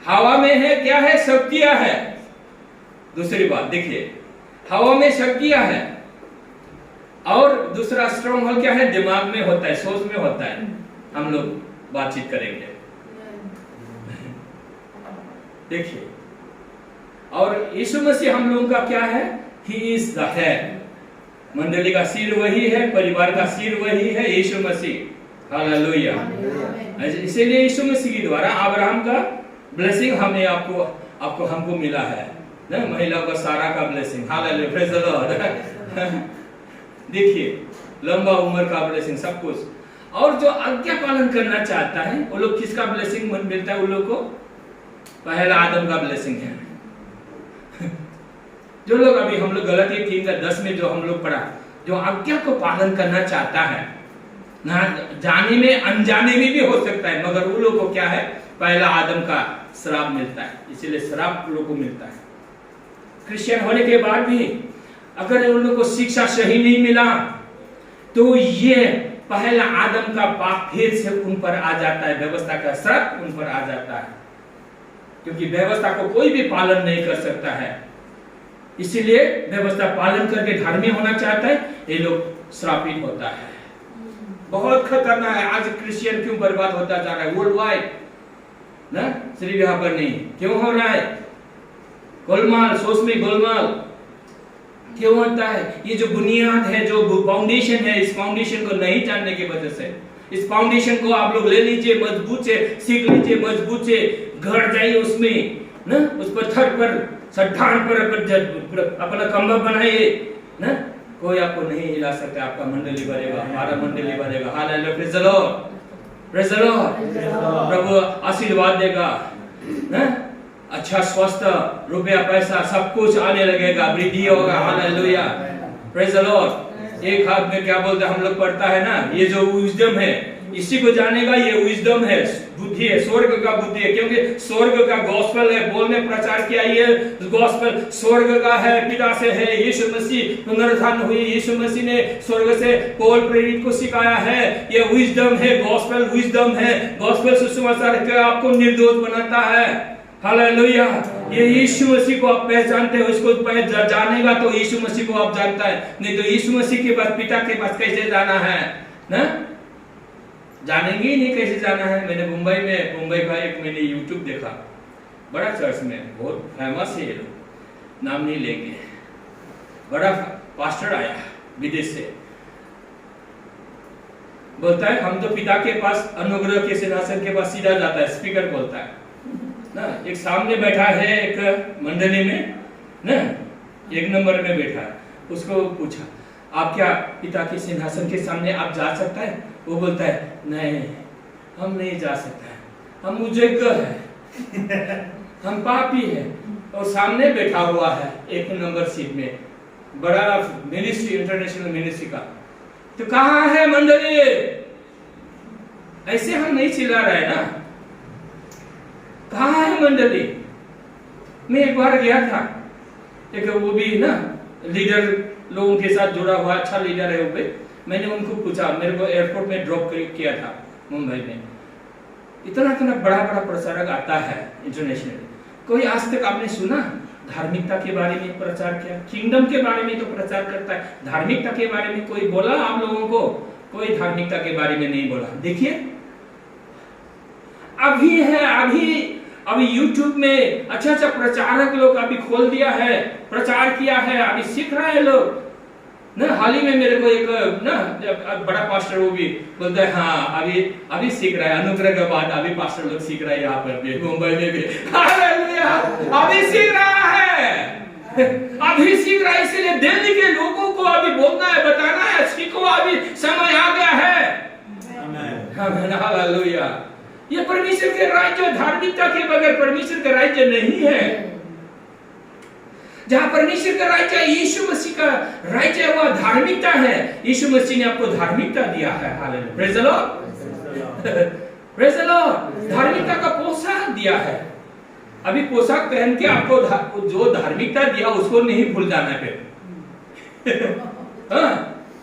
हवा में है, क्या है, शक्तियां है। दूसरी बात देखिए, हवा में शक्तियां है, और दूसरा स्ट्रॉन्ग होल क्या है, दिमाग में होता है, सोच में होता है। हम लोग बातचीत करेंगे देखिए, और यीशु मसीह हम लोगों का क्या है, ही इज द हेड, मंडली का सिर वही है, परिवार का सिर वही है, यीशु मसीह, हालेलुया। इसीलिए यीशु मसीह के द्वारा अब्राहम का ब्लेसिंग हमें आपको हमको मिला है ना, महिला का सारा का blessing, hallelujah, praise the Lord. देखिए लंबा उम्र का ब्लेसिंग, सब कुछ। और जो आज्ञा पालन करना चाहता है, वो लोग किसका ब्लेसिंग मिलता है, उन लोग को पहला आदम का ब्लेसिंग है। जो लोग अभी हम लोग गलती 3:10 में जो हम लोग पढ़ा, जो आज्ञा को पालन करना चाहता है ना, जाने में अनजाने में भी हो सकता है, मगर उन लोग को क्या है, पहला आदम का श्राप मिलता है, इसीलिए श्राप उन लोग को मिलता है। क्रिश्चियन होने के बाद भी अगर उन लोग को शिक्षा सही नहीं मिला, तो ये पहला आदम का पाप फिर से उन पर आ जाता है, व्यवस्था का श्राप उन पर आ जाता है, क्योंकि व्यवस्था को कोई भी पालन नहीं कर सकता है। इसीलिए व्यवस्था पालन करके धार्मिक होना चाहता है, ये लोग श्रापित होता है। बहुत खतरनाक है। आज क्रिश्चियन क्यों बर्बाद होता जा रहा है वर्ल्ड वाइड ना, सिर्फ यहाँ पर नहीं, क्यों हो रहा है, गोलमाल, सोच में गोलमाल क्यों होता है? ये जो बुनियाद है, जो फाउंडेशन है, इस फाउंडेशन को नहीं जानने की वजह से, इस फाउंडेशन को आप लोग ले लीजिए मजबूत से, सीख लीजिए मजबूत से, घर जाइए उसमें ना, उस पत्थर पर, चट्टान पर अपना कमरा बनाइए ना, कोई आपको नहीं हिला सकता, आपका मंडली बढ़ेगा, हमारा मंडली बढ़ेगा। Hallelujah, praise the Lord, praise the Lord. प्रभु आशीर्वाद देगा ना, अच्छा स्वास्थ्य, रुपया पैसा सब कुछ आने लगेगा, वृद्धि होगा। Hallelujah, praise the Lord. एक हाथ में क्या बोलते हैं हम लोग पढ़ता है ना, ये जो विजडम है, इसी को जानेगा, ये विजडम है, बुद्धि है, स्वर्ग का बुद्धि है, क्योंकि स्वर्ग का गॉस्पेल है, बोलने प्रचार किया, ये गॉस्पेल स्वर्ग का है, पिता से है। यीशु मसीह पुनरुत्थान हुई, यीशु मसीह ने स्वर्ग से पौल प्रेरित को सिखाया है। ये विजडम है, गॉस्पेल विजडम है। गॉस्पेल सुसमाचार के आपको निर्दोष बनाता है। हालेलुया। ये यीशु मसीह को आप पहचानते हो, इसको जानेगा तो यीशु मसीह को आप जानता है, नहीं तो यीशु मसीह के पास, पिता के पास कैसे जाना है ना? जानेंगे ही नहीं कैसे जाना है। मैंने मुंबई का एक मैंने यूट्यूब देखा, बड़ा चर्च में बहुत फेमस है ये लोग, नाम नहीं लेंगे, बड़ा पास्टर आया विदेश से, बोलता है हम तो पिता के पास अनुग्रह के सिंहासन के पास सीधा जाता है। स्पीकर बोलता है ना, एक सामने बैठा है एक मंडली में ना, एक नंबर में बैठा है, उसको पूछा आप क्या पिता के सिंहासन के सामने आप जा सकता है? वो बोलता है नहीं, हम नहीं जा सकता है, हम उजग्ग है, हम पापी है। और सामने बैठा हुआ है एक नंबर सीट में, बड़ा मिनिस्ट्री, इंटरनेशनल मिनिस्ट्री का। तो कहाँ है मंडली? ऐसे हम नहीं चिल्ला रहे ना, कहाँ है मंडली? मैं एक बार गया था, एक वो भी ना लीडर लोगों के साथ जुड़ा हुआ अच्छा लीडर है वो भी। मैंने उनको पूछा, मेरे को एयरपोर्ट में ड्रॉप किया था मुंबई में। इतना बड़ा प्रचारक आता है इंटरनेशनल, कोई आज तक आपने सुना धार्मिकता के बारे में प्रचार किया? किंगडम के बारे में तो प्रचार करता है, धार्मिकता के बारे में कोई बोला आप लोगों को? कोई धार्मिकता के बारे में नहीं बोला। देखिए अभी है, अभी YouTube में अच्छा प्रचारक लोग अभी खोल दिया है, प्रचार किया है, अभी सीख रहे हैं लोग ना। हाल ही में मेरे को एक ना बड़ा पास्टर वो भी बोलता है हाँ अभी सीख रहा है, अनुग्रह के बाद अभी पास्टर लोग सीख रहा है, यहाँ पर भी मुंबई में भी अभी सीख रहा है, अभी सीख रहा है। इसीलिए दिल्ली के लोगों को अभी बोलना है, बताना है, सीखो, अभी समय आ गया है। हालेलुया। ये परमेश्वर के राज्य, धार्मिकता के बगैर परमेश्वर का राज्य नहीं है। जहां परमेश्वर का राज्य, यीशु मसीह का राज्य है, वह धार्मिकता है। यीशु मसीह ने आपको धार्मिकता दिया है। Hallelujah, praise the Lord, praise the Lord. धार्मिकता का पोशाक दिया है। अभी पोशाक पहन के आपको जो धार्मिकता दिया उसको नहीं भूल जाना है फिर। हाँ,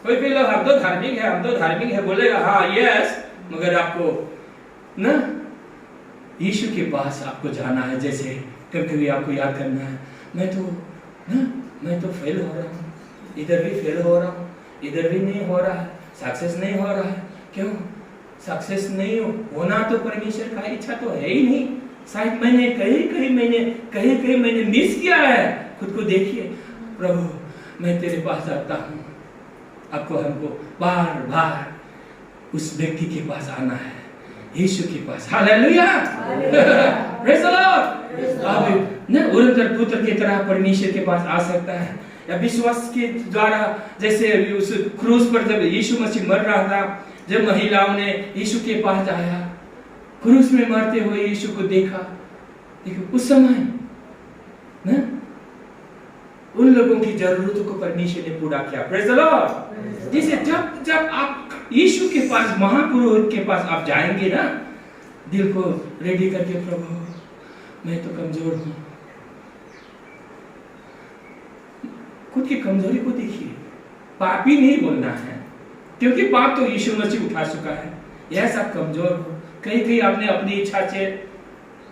कोई भी लोग हम तो धार्मिक है, हम तो धार्मिक है बोलेगा, हाँ यस, मगर आपको ना यीशु के पास आपको जाना है। जैसे कभी आपको याद करना है, मैं तो फेल हो रहा हूँ, इधर भी फेल हो रहा हूँ, इधर भी नहीं हो रहा है, सक्सेस नहीं हो रहा है। क्यों सक्सेस नहीं होना? तो परमेश्वर का इच्छा तो है ही नहीं। शायद मैंने कहीं मैंने मिस किया है। खुद को देखिए, प्रभु मैं तेरे पास आता हूँ, हमको बार बार उस व्यक्ति के पास आना है, यीशु के पास। Hallelujah, praise the Lord. अब न उड़नकर पुत्र की तरह परमेश्वर के पास आ सकता है, या विश्वास के द्वारा। जैसे उस क्रूस पर जब यीशु मसीह मर रहा था, जब महिलाओं ने यीशु के पास आया, क्रूस में मरते हुए यीशु को देखा, देखो उस समय न उन लोगों की जरूरतों को परमेश्वर ने पूरा किया। Praise the Lord. जैसे जब आप यीशु के पास, महापुरुष के पास आप जाएंगे ना, दिल को रेडी करके, प्रभु मैं तो कमजोर हूं। खुद की कमजोरी को देखिए, पापी नहीं बोलना है, क्योंकि पाप तो यीशु मसीह उठा चुका है। यह सब कमजोर हो, कहीं आपने अपनी इच्छा से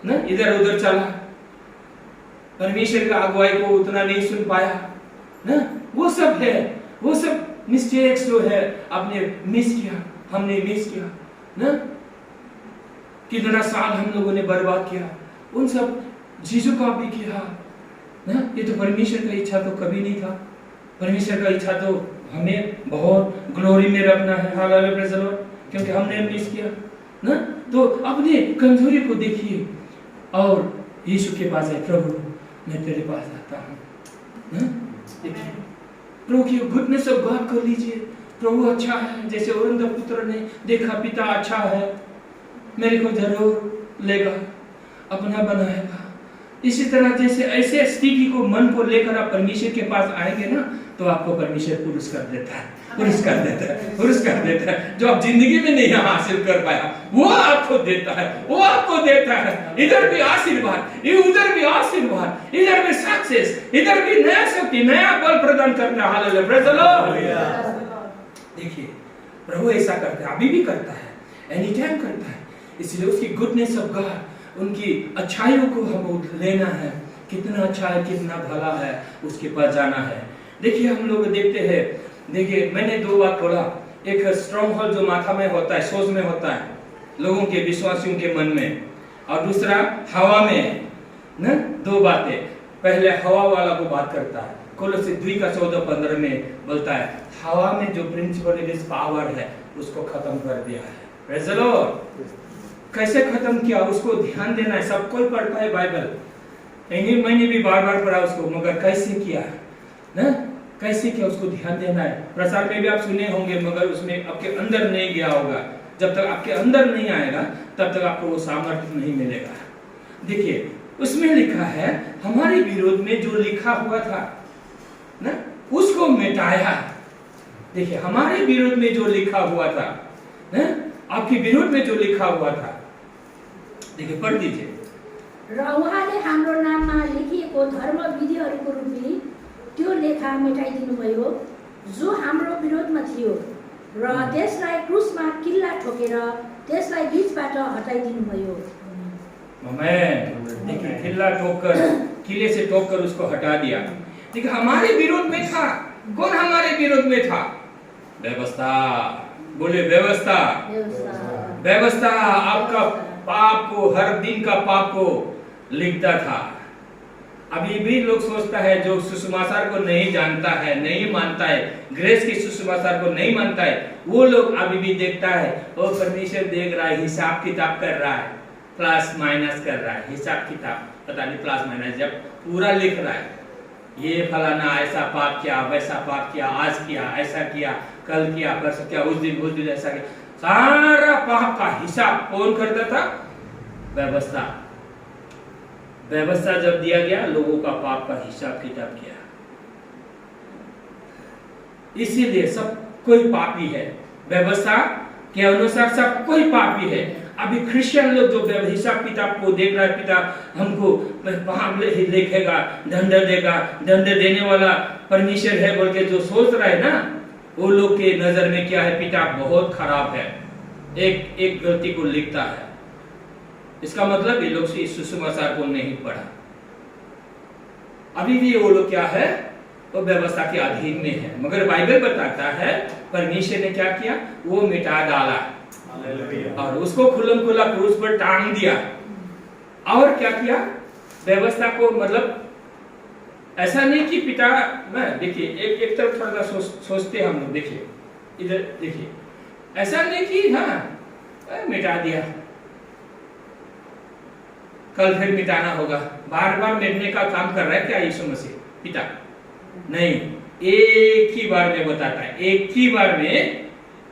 ना इधर उधर चला, परमेश्वर का अगुवाई को उतना नहीं सुन पाया ना, वो सब है, वो सब मिस्टेक्स जो है आपने मिस किया, हमने मिस किया ना। कितना साल हम लोगों ने बर्बाद किया, उन सब चीजों का भी किया ना। ये तो परमेश्वर का इच्छा तो कभी नहीं था। परमेश्वर का इच्छा तो हमें बहुत ग्लोरी में रखना है। Hallelujah, praise the Lord. क्योंकि हमने मिस किया ना। तो अपने कमजोरी को देखिए और यीशु के पास है, प्रभु मैं तेरे पास आता हूँ ना। देखिए प्रभु की गुडनेस ऑफ गॉड को लीजिए। प्रभु अच्छा है, जैसे उड़नदर पुत्र ने देखा पिता अच्छा है, मेरे को जरूर लेगा, अपना बनाएगा इसी तरह जैसे ऐसे स्थिति को मन को लेकर आप परमेश्वर के पास आएंगे ना, तो आपको परमेश्वर पुरस्कार देता है, पुरस्कार देता है, पुरस्कार देता है। जो आप जिंदगी में नहीं हासिल कर पाया वो आपको देता है, वो आपको देता है। इधर भी आशीर्वाद, उधर भी आशीर्वाद, इधर भी सक्सेस, इधर भी नया शक्ति, नया बल प्रदान करता है। Hallelujah, praise the Lord. देखिए प्रभु ऐसा करता है, अभी भी करता है, एनी टाइम करता है। इसलिए उसकी गुडनेस ऑफ गॉड, उनकी अच्छाइयों को हम लेना है। कितना अच्छा है, कितना भला है, उसके पास जाना है। देखिए हम लोग देखते हैं, देखिए मैंने दो बात बोला, एक स्ट्रॉन्ग होल्ड जो माथा में होता है, सोच में होता है, लोगों के विश्वासियों के मन में, और दूसरा हवा में ना। दो बातें, पहले हवा वाला को बात करता है, कोलोसी 2:14-15 में बोलता है हवा में जो प्रिंसिपलिटीज पावर है उसको खत्म कर दिया है। Praise the Lord. कैसे खत्म किया, उसको ध्यान देना है। सब कोई पढ़ता है बाइबल, मैंने भी बार बार पढ़ा उसको, मगर कैसे किया ना, कैसे किया उसको ध्यान देना है। प्रसार में भी आप सुने होंगे, मगर उसमें आपके अंदर नहीं गया होगा। जब तक आपके अंदर नहीं आएगा तब तक आपको वो सामर्थ्य नहीं मिलेगा। देखिए उसमें लिखा है हमारे विरोध में जो लिखा हुआ था ना, उसको मिटाया। देखिए हमारे विरोध में जो लिखा हुआ था ना, आपके विरोध में जो लिखा हुआ था, देखिए पढ़ दीजिए। र उहाँले हाम्रो नाममा लेखिएको धर्म विधिहरूको रूपी त्यो लेखा मेटाइदिनुभयो जो हाम्रो विरोधमा थियो, र त्यसलाई क्रुसमा किल्ला ठोकेर त्यसलाई बीचबाट हटाइदिनुभयो। आमेन। देखिए किल्ला ठोककर, किले से ठोककर उसको हटा दिया। देखिए हमारे विरोध में था। कौन हमारे विरोध में था? व्यवस्था। बोले व्यवस्था। व्यवस्था आपका पाप को, हर दिन का पाप को लिखता था। अभी भी लोग सोचता है, जो सुसमाचार को नहीं जानता है, नहीं मानता है, ग्रेस के सुसमाचार को नहीं मानता है, वो लोग अभी भी देखता है वो परमेश्वर देख रहा है, हिसाब किताब कर रहा है, प्लस माइनस कर रहा है, हिसाब किताब, पता नहीं प्लस माइनस, जब पूरा लिख रहा है, ये फलाना ऐसा पाप किया, वैसा पाप किया, आज किया, ऐसा किया, कल किया, परसों किया, उस दिन ऐसा किया, सारा पाप का हिसाब कौन करता था? व्यवस्था। व्यवस्था जब दिया गया, लोगों का पाप का हिसाब किताब किया। इसीलिए सब कोई पापी है, व्यवस्था के अनुसार सब कोई पापी है। अभी क्रिश्चियन लोग जो हिसाब किताब को देख रहा है, पिता हमको पाप लिखेगा, दंड देगा, दंड देने वाला परमेश्वर है बोल के जो सोच रहा है ना, वो लोग के नजर में क्या है? पिता बहुत खराब है, एक गलती को लिखता है। इसका मतलब ये लोग सुसमाचार को नहीं पढ़ा। अभी भी वो लोग क्या है? वो व्यवस्था के अधीन में है। मगर बाइबल बताता है परमेश्वर ने क्या किया? वो मिटा डाला और उसको खुल्लम खुल्ला क्रूस पर टांग दिया। और क्या किया? व्यवस्था को, मतलब ऐसा नहीं कि पिता, मैं देखिए एक तरफ थोड़ा सा सोचते हम लोग, देखिए इधर देखिए, ऐसा नहीं कि हाँ मिटा दिया, कल फिर मिटाना होगा, बार बार मिटने का काम कर रहा है क्या यीशु मसीह पिता? नहीं, एक ही बार में बताता है, एक ही बार में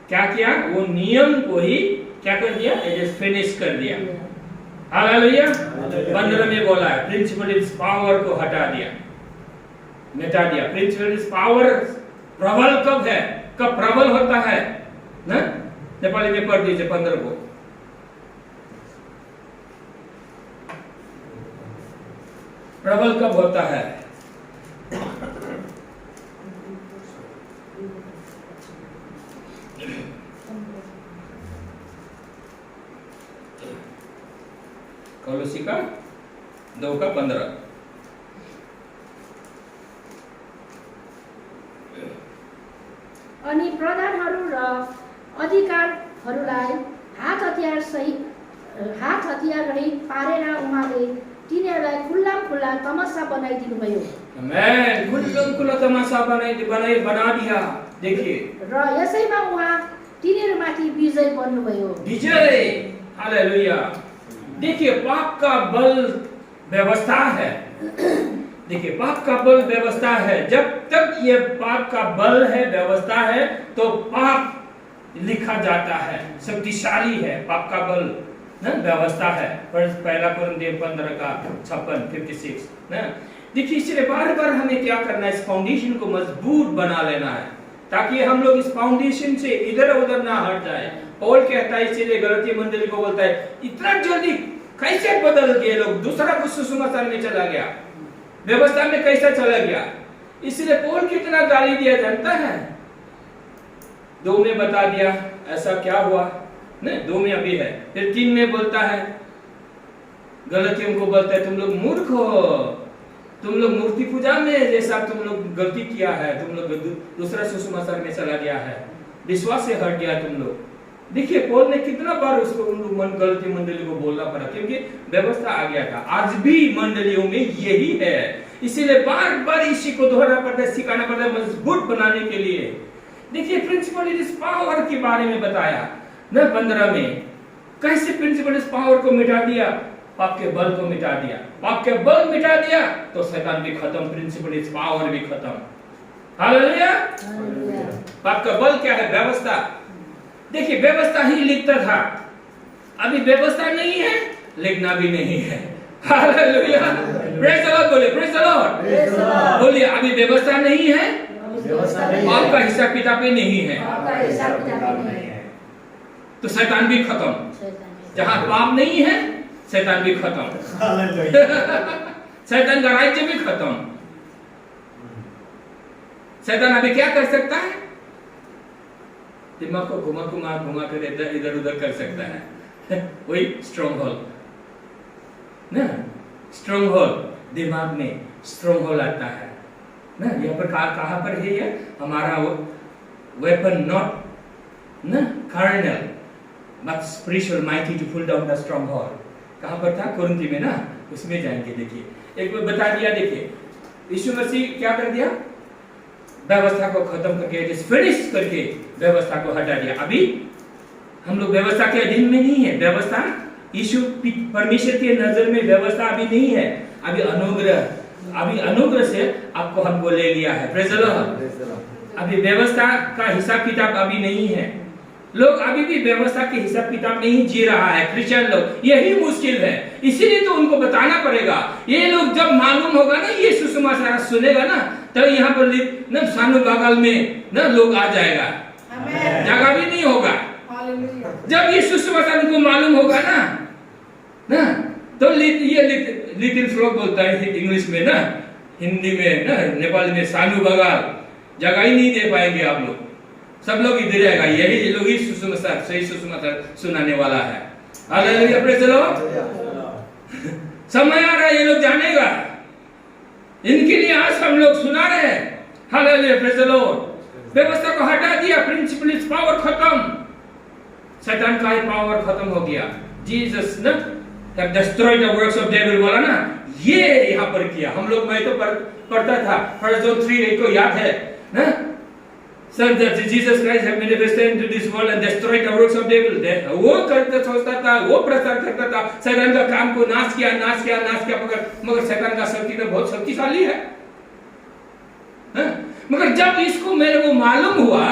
क्या किया? वो नियम को ही क्या कर दिया? फिनिश कर दिया। हालेलुया। 15 में बोला है प्रिंसिपलिटीज पावर को हटा दिया, मिटा दिया। प्रिंसिपलिटीज पावर प्रबल कब है? कब प्रबल होता है ना? नेपाली में पढ़ दीजिए 15 को। प्रबल कब होता है? कोलोसी का 2:15। अनि प्रधानहरू र अधिकारहरूलाई हात हतियार रहित पारेर उहाँले तिनीहरूलाई खुल्लाम खुल्ला तमासा बनाइदिनुभयो। आमेन। खुल्लम खुल्ला तमासा बना दिया। देखिए, र यसैमा उहाँ तिनीहरूमाथि विजय बन्नुभयो। विजय। हालेलुया। देखिए, पाप का बल व्यवस्था है। देखिए, पाप का बल व्यवस्था है। जब तक ये पाप का बल है, व्यवस्था है, तो पाप लिखा जाता है, शक्तिशाली है पाप का बल। ना व्यवस्था है। पहला कुरिन्थियों 15:56 ना। देखिए इसलिए बार बार हमें क्या करना है, इस फाउंडेशन को मजबूत बना लेना है ताकि हम लोग इस फाउंडेशन से इधर उधर ना हट जाए। पौल कहता है इसीलिए गलती मंडली को बोलता है इतना जल्दी कैसे बदल गए लोग, दूसरा कुछ सुसमाचार में चला गया, व्यवस्था में कैसा चला गया। इसलिए पौल कितना गाली दिया जानता है, 2 में बता दिया ऐसा क्या हुआ नहीं, 2 में अभी है, फिर 3 में बोलता है, गलतियों को बोलता है तुम लोग मूर्ख हो, तुम लोग मूर्ति पूजा में जैसा तुम लोग गलती किया है, तुम लोग दूसरा सुसमाचार में चला गया है, विश्वास से हट गया तुम लोग। देखिए पौल ने कितना बार उसको गलती मंडली को बोलना पड़ा क्योंकि व्यवस्था आ गया था। आज भी मंडलियों में यही है, इसीलिए बार बार इसी को दोहराना पड़ता है, सिखाना पड़ता है मजबूत बनाने के लिए। देखिए प्रिंसिपलिटीज पावर के बारे में बताया ना 15 में, कैसे प्रिंसिपलिटीज पावर को मिटा दिया, पाप के बल को मिटा दिया। पाप के बल मिटा दिया तो शैतान भी खत्म, प्रिंसिपलिटीज पावर भी खत्म। हालेलुया। पाप का बल क्या है, व्यवस्था। देखिए व्यवस्था ही लिखता था, अभी व्यवस्था नहीं है, लिखना भी नहीं है। हालेलुया, प्रेज द लॉर्ड, बोलिए प्रेज द लॉर्ड, बोलिए अभी व्यवस्था नहीं है, पाप का हिसाब किताब भी नहीं है, तो शैतान भी खत्म। जहां पाप नहीं है शैतान भी खत्म, शैतान का राज्य भी खत्म। शैतान अभी क्या कर सकता है, दिमाग को घुमा कर इधर उधर कर सकता है। वही स्ट्रॉन्ग होल्ड ना, स्ट्रॉन्ग होल्ड दिमाग में स्ट्रॉन्ग होल्ड आता है ना। यहाँ पर कहां पर है ये हमारा वेपन, नॉट ना carnal but spiritual, mighty to pull down the stronghold. कहां पर था, कुरिन्थी में ना, उसमें जाएंगे। देखिए एक बार बता दिया, देखिए यीशु मसीह क्या कर दिया, व्यवस्था को खत्म करके फिनिश करके व्यवस्था को हटा दिया। अभी हम लोग व्यवस्था के अधीन में नहीं है, व्यवस्था यीशु परमेश्वर के नजर में व्यवस्था अभी नहीं है, अभी अनुग्रह से आपको हमको ले लिया है। Praise the Lord. अभी व्यवस्था का हिसाब किताब अभी नहीं है, लोग अभी भी व्यवस्था के हिसाब किताब नहीं जी रहा है क्रिश्चियन लोग, यही मुश्किल है। इसीलिए तो उनको बताना पड़ेगा। ये लोग जब मालूम होगा ना, ये सुसमाचार सुनेगा ना, तो यहाँ पर ना सानू बगल में ना लोग आ जाएगा, जगह भी नहीं होगा। जब ये सुसमाचार उनको मालूम होगा ना तो ये लिटिल फ्रॉग बोलता है इंग्लिश में ना, हिंदी में ना, नेपाली में सानू बगल, जगह ही नहीं दे पाएंगे आप लोग, सब लोग इधर आएगा। यही लोग ही सुसमाचार, सही सुसमाचार सुनाने वाला है। Hallelujah, praise the Lord. समय आ रहा है, ये लोग जानेगा, इनके लिए आज हम लोग सुना रहे हैं। Hallelujah, praise the Lord. व्यवस्था को हटा दिया, प्रिंसिपल्स पावर खत्म, शैतान का ही पावर खत्म हो गया। जीसस ने have destroyed the works of devil वाला ना, ये यहाँ पर किया। हम लोग, मैं तो पढ़ता था 1 John 3:8 को याद है ना, so that Jesus Christ have manifested into this world and destroyed the works of devil। वो करता सोचता था, वो प्रचार करता था, शैतान का काम को नाश किया, मगर शैतान का शक्ति तो बहुत शक्तिशाली है। मगर जब इसको मेरे को मालूम हुआ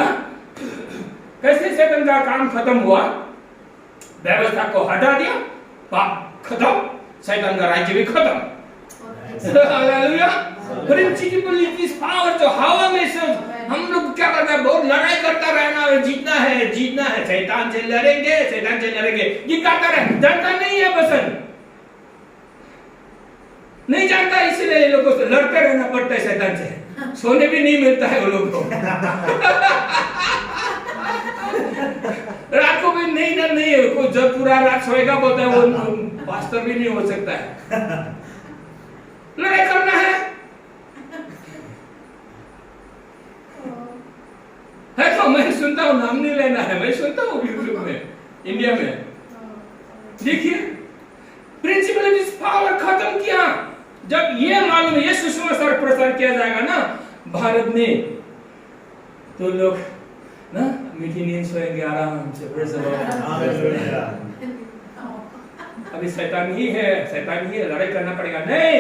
कैसे शैतान का काम खत्म हुआ, व्यवस्था को हटा दिया, पाप खत्म, शैतान का राज्य भी खत्म। हालेलुया। प्रिंसिपलिटीज पावर जो हवा में से हम लोग क्या करता है, बहुत लड़ाई करता रहना है, जीतना है, शैतान से लड़ेंगे, ये गाता रहे, जानता नहीं है बसन, नहीं जानता, इसलिए लोगों से लड़ते रहना पड़ता है शैतान से, सोने भी नहीं मिलता है वो लोग को। रात को भी नहीं है, कोई जब पूरा रात सोएगा बोलता है, वो पास्टर भी नहीं हो सकता है। लड़ाई करना है तो मैं सुनता हूँ, नाम नहीं लेना है, मैं सुनता हूँ यूट्यूब में, इंडिया में। देखिए प्रिंसिपलिटीज पावर खत्म किया। जब ये मालूम है, ये सुसमाचार प्रचार किया जाएगा ना भारत में, तो लोग ना मीठी नींद सोएंगे आराम से। Praise the Lord. अभी शैतान ही है, लड़ाई करना पड़ेगा। नहीं,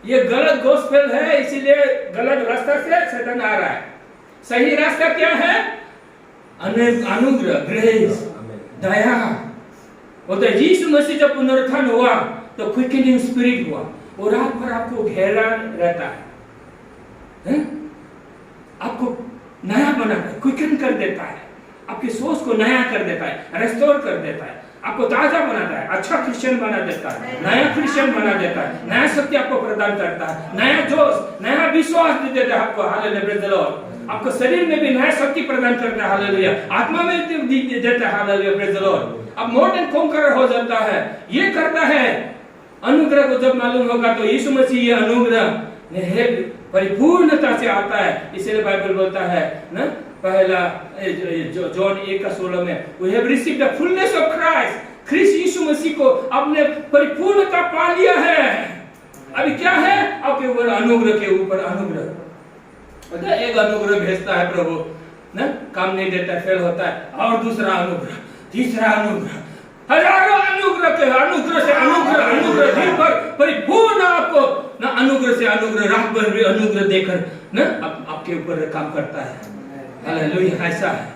ये गलत गॉस्पेल है, इसीलिए गलत रास्ता से शैतान आ रहा है। सही रास्ता क्या है, अनुग्रह, ग्रेस, दया, बोलता है यीशु मसीह जब पुनरुत्थान हुआ तो क्विकनिंग स्पिरिट हुआ, वो रात भर आपको घेरा रहता है? आपको नया बनाता है, क्विकन कर देता है, आपकी सोच को नया कर देता है, रेस्टोर कर देता है, आपको ताजा बनाता है, अच्छा क्रिश्चियन बना देता है, नया क्रिश्चियन बना देता है, नया शक्ति आपको प्रदान करता है, नया जोश, नया विश्वास दे देता है आपको। Hallelujah, praise the Lord. आपको शरीर में भी नया शक्ति प्रदान करता है। हालेलुया, आत्मा में भी देता है। Hallelujah, praise the Lord. अब मोर देन कॉन्करर हो जाता है। ये करता है अनुग्रह को जब मालूम होगा तो यीशु मसीह ये अनुग्रह परिपूर्णता से आता है। इसलिए बाइबल बोलता है ना, पहला जॉन 1:16 में, we have received the fullness of Christ, ख्रिस्त यीशु मसीह को आपने परिपूर्णता पा लिया है। अभी क्या है आपके ऊपर? अनुग्रह के ऊपर अनुग्रह। एक अनुग्रह भेजता है प्रभु ना, काम नहीं देता, फेल होता है, और दूसरा अनुग्रह, तीसरा अनुग्रह, हजारों अनुग्रह के अनुग्रह से अनुग्रह, अनुग्रह दिन भर परिपूर्ण आपको ना अनुग्रह से अनुग्रह, रात भर भी अनुग्रह देकर ना आपके ऊपर काम करता है। हालेलुया, ऐसा है।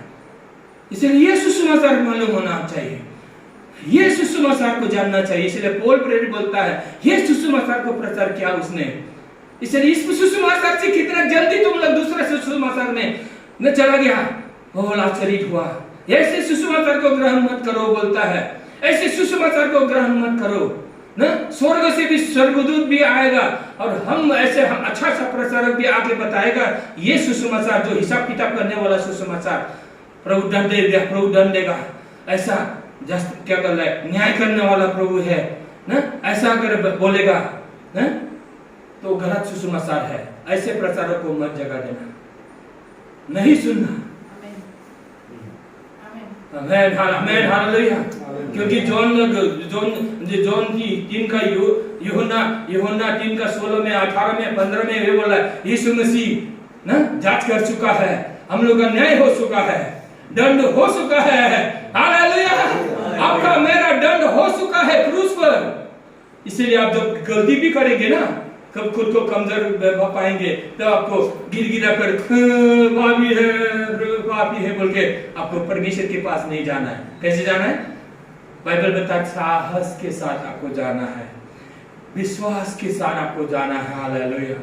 इसलिए ये सुसमाचार मालूम होना चाहिए, ये सुसमाचार को जानना चाहिए। इसलिए पौल प्रेरित बोलता है ये सुसमाचार को प्रचार किया उसने। इसलिए इस सुसमाचार से कितना जल्दी तुम लोग दूसरे सुसमाचार में न चला गया, बहुत आश्चर्य हुआ। ऐसे सुसमाचार को ग्रहण मत करो बोलता है, ऐसे सुसमाचार को ग्रहण मत करो ना। स्वर्ग से भी स्वर्गदूत भी आएगा और हम अच्छा सा प्रचारक भी आके बताएगा ये सुसमाचार जो हिसाब किताब करने वाला सुसमाचार, प्रभु दंड देगा, प्रभु दंड देगा, ऐसा क्या कर रहा है, न्याय करने वाला प्रभु है ना, ऐसा अगर बोलेगा ना तो गलत सुसमाचार है। ऐसे प्रचारक को मत जगह देना, नहीं सुनना। आमेन, आमेन, हालेलुया। क्योंकि जॉन की 3 का यूहन्ना 3 का 16 में, 18 में, 15 में ये बोला यीशु मसीह ना जांच कर चुका है, हम लोग का न्याय हो चुका है, दंड हो चुका है। हालेलुया, आपका मेरा दंड हो चुका है क्रूस पर। इसलिए आप जब गलती भी करेंगे ना, कब खुद को कमजोर पाएंगे तो आपको गिरगिरा कर पापी है बोल के आपको परमेश्वर के पास नहीं जाना है। कैसे जाना है? बाइबल बताता साहस के साथ आपको जाना है, विश्वास के साथ आपको जाना है। हालेलुया,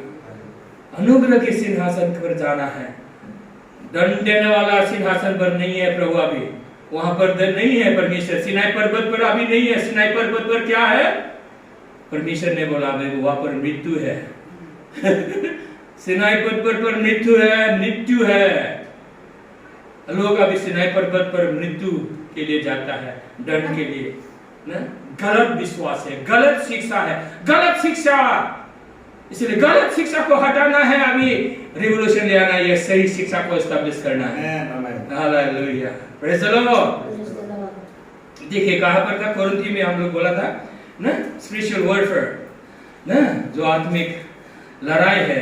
अनुग्रह के सिंहासन पर जाना है। दंड देने वाला सिंहासन पर नहीं है प्रभु, अभी वहां पर नहीं है परमेश्वर। सिनाई पर्वत पर अभी नहीं है। सिनाई पर्वत पर क्या है? परमेश्वर ने बोला वहां पर मृत्यु है। सिनाई पर्वत पर मृत्यु है, मृत्यु है। लोग अभी सिनाई पर्वत पर मृत्यु के लिए जाता है, दंड के लिए ना। गलत विश्वास है, गलत शिक्षा है, गलत शिक्षा। इसलिए गलत शिक्षा को हटाना है, अभी रिवोल्यूशन ले आना है, ये सही शिक्षा को एस्टैब्लिश करना है। Hallelujah, praise the Lord. देखिए कहां पर था? कोरिन्थी में हम लोग बोला था ना, स्पिरिचुअल वॉरफेयर ना, जो आत्मिक लड़ाई है।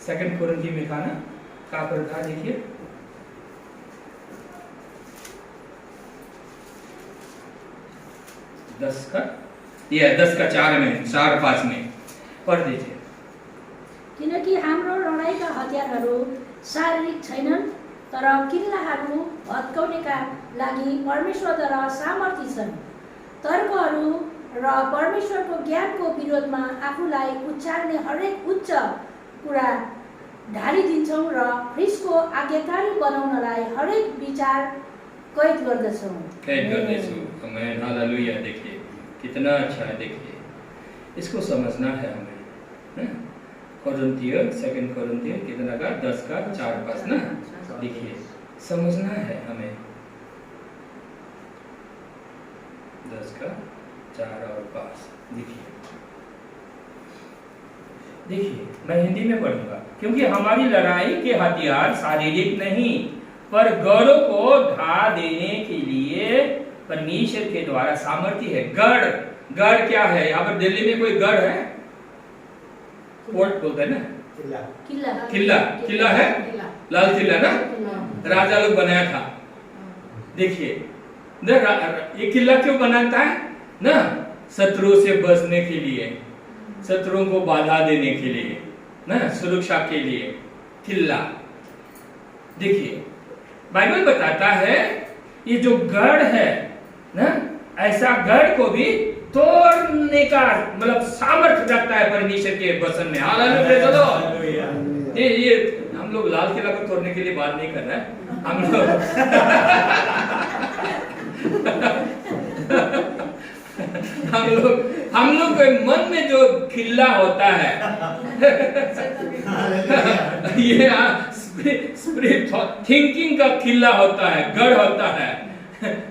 2 कोरिन्थी में था ना, कहां पर था? देखिए 10 का 4 में, 4-5 में पढ़ दीजिए। किनकि हाम्रो लडाईका हतियारहरू शारीरिक छैनन्, तर किल्लाहरू भत्काउनेका लागि परमेश्वरद्वारा सामर्थ्य छन्। तर्कहरू र परमेश्वरको ज्ञानको विरोधमा आफूलाई उच्चार्ने हरेक उच्च कुरा ढालिदिन्छौँ र ख्रिस्टको आज्ञाकारी बनाउनलाई हरेक विचार कैद गर्दछौँ। आमेन, हालेलुया। देखिए कितना अच्छा है, देखिए इसको समझना है हमें। कोरिन्थियर 2 कोरिन्थियर कितना का 10 का 4-5 ना, देखिए समझना है हमें। 10 का 4 और 5 देखिए मैं हिंदी में पढ़ूंगा, क्योंकि हमारी लड़ाई के हथियार शारीरिक नहीं पर गढ़ों को ढा देने के लिए परमेश्वर के द्वारा सामर्थ्य है। गढ़ क्या है? यहाँ पर दिल्ली में कोई गढ़ है? फोर्ट बोलते हैं ना, किला है, लाल किला ना, राजा लोग बनाया था। देखिए ये किला क्यों बनाता है ना? शत्रुओं से बचने के लिए, शत्रुओं को बाधा देने के लिए ना, सुरक्षा के लिए किला। देखिए बाइबल बताता है ये जो गढ़ है ना, ऐसा गढ़ को भी तोड़ने का मतलब सामर्थ्य रखता है परमेश्वर के वचन में। हालेलुया। ये हम लोग लाल किला को तोड़ने के लिए बात नहीं कर रहे हैं, हम लोग के मन में जो किला होता है ये स्पिरिट थिंकिंग का किला होता है, गढ़ होता है।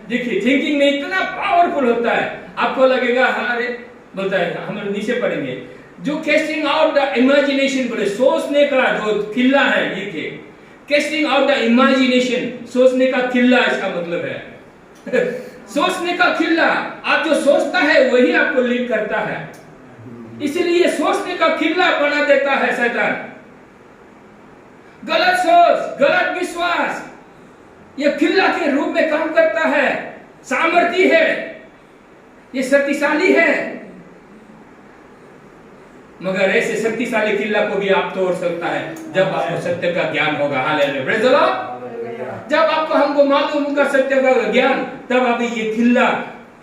देखिए थिंकिंग में इतना पावरफुल होता है, आपको लगेगा अरे बोलता है, हम लोग नीचे पढ़ेंगे जो कैस्टिंग आउट द इमेजिनेशन बोले, सोचने का जो किला है, ये कैस्टिंग आउट द इमेजिनेशन, सोचने का किला इसका मतलब है सोचने का किला। आप जो सोचता है वही आपको लीड करता है, इसलिए सोचने का किला बना देता है शैतान। गलत सोच, गलत विश्वास ये किला के रूप में काम करता है, सामर्थ्य है, ये शक्तिशाली है। मगर ऐसे शक्तिशाली किला को भी आप तोड़ सकता है जब आपको सत्य का ज्ञान होगा। Hallelujah, praise the Lord. जब आपको हमको मालूम होगा सत्य का ज्ञान, तब अभी ये किला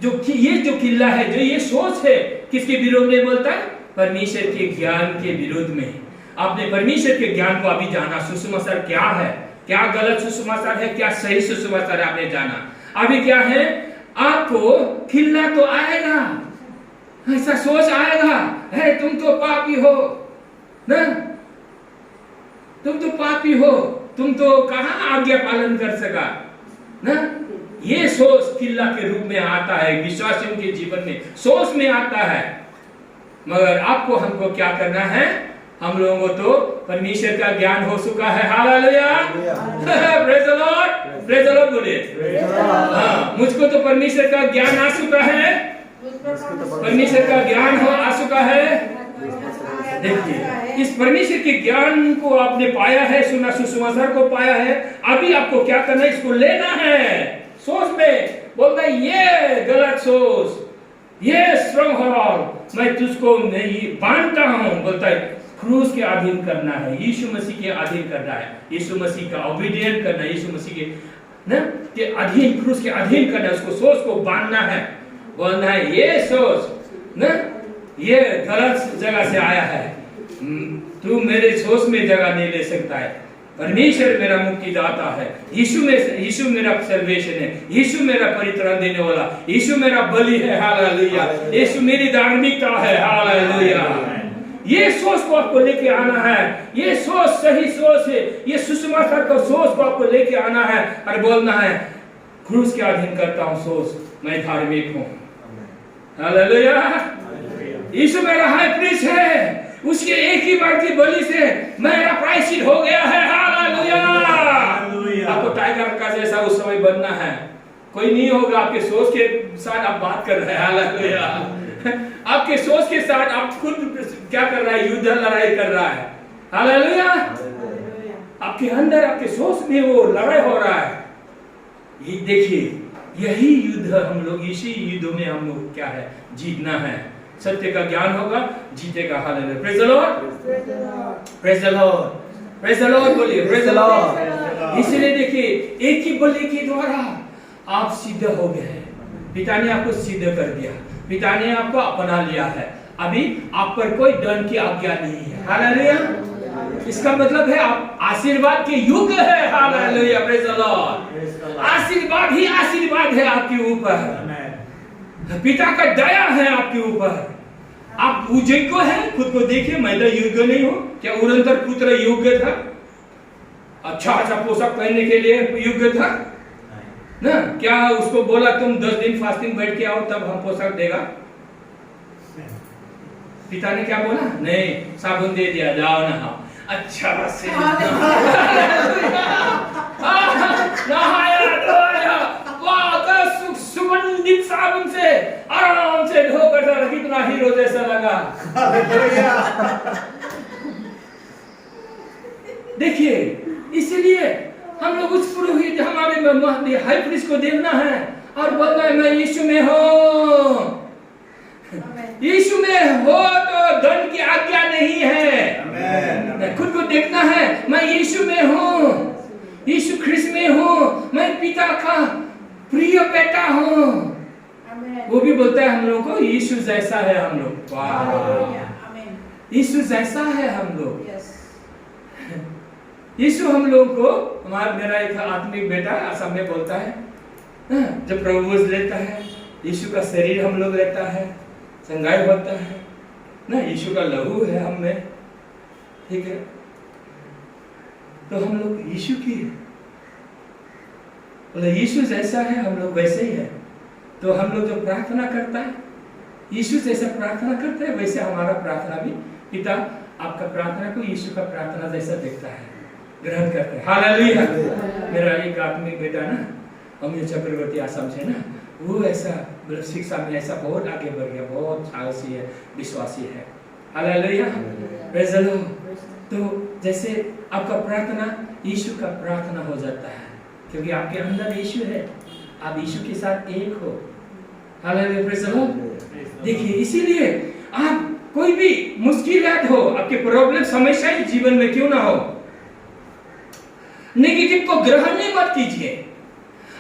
ये जो किला है, जो ये सोच है, किसके विरोध में बोलता है? परमेश्वर के ज्ञान के विरोध में। आपने परमेश्वर के ज्ञान को अभी जाना, सुसमाचार क्या है, क्या गलत सुसमाचार है, क्या सही सुसमाचार है, आपने जाना। अभी क्या है, आपको किला तो आएगा, ऐसा सोच आएगा, है तुम तो पापी हो ना, तुम तो पापी हो, तुम तो कहां आज्ञा पालन कर सका ना। ये सोच किला के रूप में आता है, विश्वासियों के जीवन में सोच में आता है। मगर आपको हमको क्या करना है? हम लोगों को तो परमेश्वर का ज्ञान हो चुका है। Hallelujah, praise the Lord, praise the Lord बोलिए। हाँ, मुझको तो परमेश्वर का ज्ञान आ चुका है, परमेश्वर का ज्ञान हो आ चुका है। देखिए इस परमेश्वर के ज्ञान को आपने पाया है, सुना सुसमाचार को पाया है, अभी आपको क्या करना है? इसको लेना है। सोच में बोलता है ये गलत सोच, ये स्ट्रॉन्गहोल्ड मैं तुझको नहीं बांधता हूं, बोलता है क्रूस के अधीन करना है, यीशु मसीह के अधीन करना है, यीशु मसीह का ओबीडिएंट करना है, यीशु मसीह के ना के अधीन, क्रूस के अधीन करना है, उसको सोच को बांधना है, बोलना है ये सोच ना ये गलत जगह से आया है, तू मेरे सोच में जगह नहीं ले सकता है। परमेश्वर मेरा मुक्तिदाता है, यीशु मेरा सल्वेशन है, यीशु मेरा परित्राण देने वाला, यीशु मेरा बलि है। हालेलुया, यीशु मेरी धार्मिकता है। हालेलुया, ये सोच को आपको लेके आना है, ये सोच सही सोच है, ये सुसमाचार का सोच को आपको लेके आना है और बोलना है क्रूस के अधीन करता हूँ सोच, मैं धार्मिक हूँ। हालेलुया, यीशु मेरा हाई प्रीस्ट है, उसके एक ही बार की बलि से मेरा प्रायश्चित हो गया है। हालेलुया, आपको टाइगर का जैसा उस समय बनना है, कोई नहीं होगा आपके सोच के साथ आप बात कर रहे हैं। हालेलुया, आपके सोच के साथ आप खुद क्या कर रहा है? युद्ध लड़ाई कर रहा है। हालेलुया, आपके अंदर आपके सोच में वो लड़ाई हो रहा है। ये देखिए, यही युद्ध हम लोग, इसी युद्ध में हम लोग क्या है? जीतना है। सत्य का ज्ञान होगा, जीतेगा। Hallelujah, praise the Lord, praise the Lord, praise the Lord बोलिए, प्रेज़ द लॉर्ड। इसलिए देखिए, एक ही बलि के द्वारा आप सिद्ध हो गए, पिता ने आपको सिद्ध कर दिया, पिता ने आपको अपना लिया है, अभी आप पर कोई दंड की आज्ञा नहीं है। हालेलुया, इसका मतलब है आप आशीर्वाद के युग है। हालेलुया, प्रेज़ द लॉर्ड, आशीर्वाद ही आशीर्वाद है आपके ऊपर, पिता का दया है आपके ऊपर। आप योग्य हैं, खुद को देखिए, मैं तो योग्य नहीं हूं। क्या उरंतर पुत्र योग्य था? अच्छा पोशाक पहनने के लिए योग्य था ना? क्या उसको बोला तुम 10 दिन फास्टिंग बैठ के आओ तब हम पोशाक देगा? पिता ने क्या बोला? नहीं, साबुन दे दिया, जाओ नहाओ। अच्छा से नहाया धोया, सुगंधित साबुन से आराम से धोकर कितना हीरो जैसा लगा। देखिए, इसलिए हम लोग उस पुरोहित हमारे हाई प्रीस्ट को देखना है और बोलना है मैं यीशु में हूँ। यीशु में हो तो दंड की आज्ञा नहीं है। खुद को देखना है, मैं यीशु में हूँ, यीशु ख्रिस्त में हूँ, मैं पिता का प्रिय बेटा हूँ। वो भी बोलता है हम लोगों को यीशु जैसा है हम लोग। वाह, यीशु जैसा है हम लोग। यीशु हम लोगों को, मेरा एक आत्मिक बेटा असम में बोलता है, जब प्रभु लेता है यीशु का शरीर हम लोग लेता है, संगाई होता है ना, यीशु का लहू है हम में, ठीक है, तो हम लोग यीशु की है, बोले यीशु जैसा है हम लोग वैसे ही है। तो हम लोग जो प्रार्थना करता है यीशु जैसा प्रार्थना करता है, वैसे हमारा प्रार्थना भी पिता आपका प्रार्थना को यीशु का प्रार्थना जैसा देखता है, ग्रहण करता है। हालेलुया। मेरा एक आत्मिक बेटा ना, अमित चक्रवर्ती आसाम से ना, वो ऐसा शिक्षा में ऐसा बहुत आगे बढ़ गया, बहुत साहसी है, विश्वासी है। Hallelujah, praise the Lord. तो जैसे आपका प्रार्थना यीशु का प्रार्थना हो जाता है, क्योंकि आपके अंदर यीशु है, आप यीशु के साथ एक हो। Hallelujah, praise the Lord. देखिए, इसीलिए आप कोई भी मुश्किलात हो, आपके प्रॉब्लम समस्या जीवन में क्यों ना हो, नेगेटिव को ग्रहण नहीं मत कीजिए,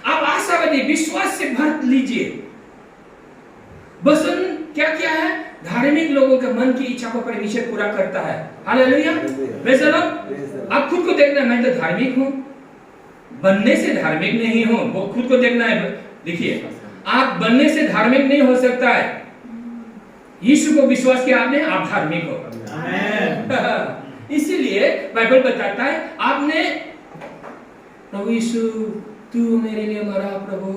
आप आशावादी विश्वास से भर लीजिए। वचन क्या क्या है, धार्मिक लोगों के मन की इच्छा को परमेश्वर पूरा करता है। Hallelujah, praise the Lord. आप खुद को देखना, मैं तो धार्मिक हूं, बनने से धार्मिक नहीं हूं, वो खुद को देखना है। देखिए, आप बनने से धार्मिक नहीं हो सकता है, यीशु को विश्वास किया आपने, आप धार्मिक हो। आमीन। इसीलिए बाइबल बताता है, आपने प्रभु यीशु तू मेरे लिए मरा, प्रभु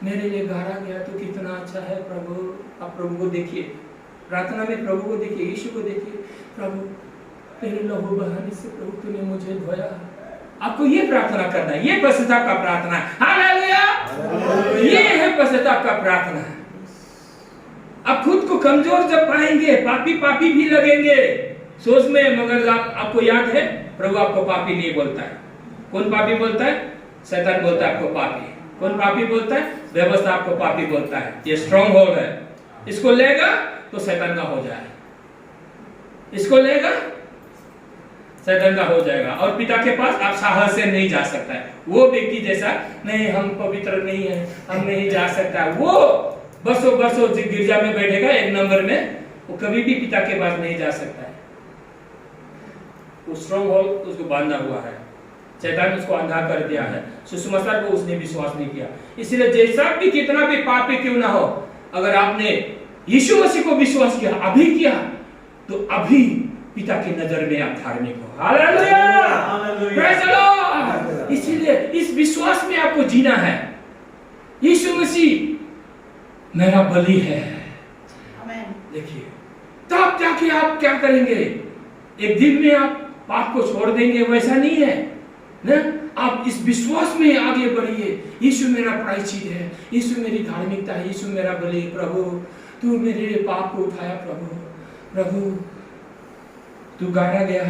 मेरे लिए गाड़ा गया, तो कितना अच्छा है प्रभु। आप प्रभु को देखिए, प्रार्थना में प्रभु को देखिए, यीशु को देखिए, प्रभु तेरे लहू बहाने से प्रभु तूने मुझे धोया। आपको ये प्रार्थना करना है, ये पश्चाताप का प्रार्थना है। हालेलुया, ये है पश्चाताप का प्रार्थना है। आप खुद को कमजोर जब पाएंगे, पापी पापी भी लगेंगे सोच में, मगर आपको याद है प्रभु आपको पापी नहीं बोलता है। कौन पापी बोलता है? शैतान बोलता है आपको पापी। कौन पापी बोलता है? व्यवस्था आपको पापी बोलता है। ये स्ट्रॉन्ग होल्ड है, इसको लेगा तो शैतान का हो जाए, इसको लेगा शैतान का हो जाएगा, और पिता के पास आप साहस से नहीं जा सकता है। वो व्यक्ति जैसा नहीं, हम पवित्र नहीं है, हम नहीं जा सकता, वो बरसों बरसों गिरजा में बैठेगा एक नंबर में, वो कभी भी पिता के पास नहीं जा सकता है। वो स्ट्रॉन्ग होल्ड उसको बांधा हुआ है, शैतान उसको अंधा कर दिया है, सुसमाचार को उसने विश्वास नहीं किया। इसलिए जैसा भी कितना भी पापी क्यों ना हो, अगर आपने यीशु मसीह को विश्वास किया, अभी किया, तो अभी पिता की नजर में आप धार्मिक हो। Hallelujah, praise the Lord. इसीलिए इस विश्वास में आपको जीना है, यीशु मसीह मेरा बलि है। देखिए, तब जाके आप क्या करेंगे, एक दिन में आप पाप को छोड़ देंगे, वैसा नहीं है ना। आप इस विश्वास में आगे बढ़िए, यीशु मेरा प्रायश्चित है, यीशु मेरी धार्मिकता है, यीशु मेरा बलि, प्रभु तू मेरे पाप को उठाया, प्रभु प्रभु तू गाड़ा गया,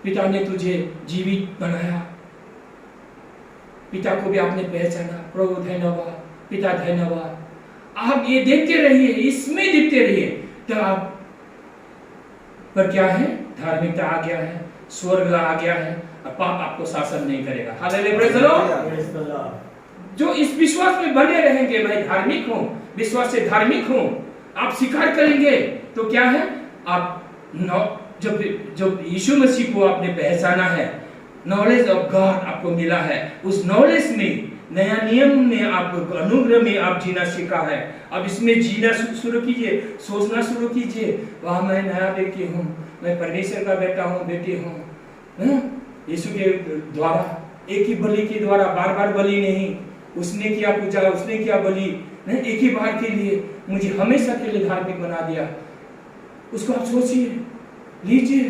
पिता ने तुझे जीवित बनाया, पिता को भी आपने पहचाना, प्रभु धन्यवाद, पिता धन्यवाद। आप ये देखते रहिए, इसमें देखते रहिए, तो आप पर क्या है, धार्मिकता आ गया है, स्वर्ग आ गया है, और पाप आपको शासन नहीं करेगा। Hallelujah, praise the Lord. जो इस विश्वास में बने रहेंगे, मैं धार्मिक हूं, विश्वास से धार्मिक हूं, आप स्वीकार करेंगे, तो क्या है, आप जब यीशु मसीह को आपने पहचाना है, नॉलेज ऑफ गॉड आपको मिला है, उस नॉलेज में, नया नियम में, आपको अनुग्रह में आप जीना सीखा है। अब इसमें जीना शुरू कीजिए, सोचना शुरू कीजिए, वह मैं नया व्यक्ति हूँ, मैं परमेश्वर का बेटा हूँ, बेटी हूँ। यीशु के द्वारा, एक ही बलि के द्वारा, बार बार बलि नहीं, उसने किया पूजा, उसने किया बलि, एक ही बार के लिए मुझे हमेशा के लिए धार्मिक बना दिया। उसको आप सोचिए, लीजिए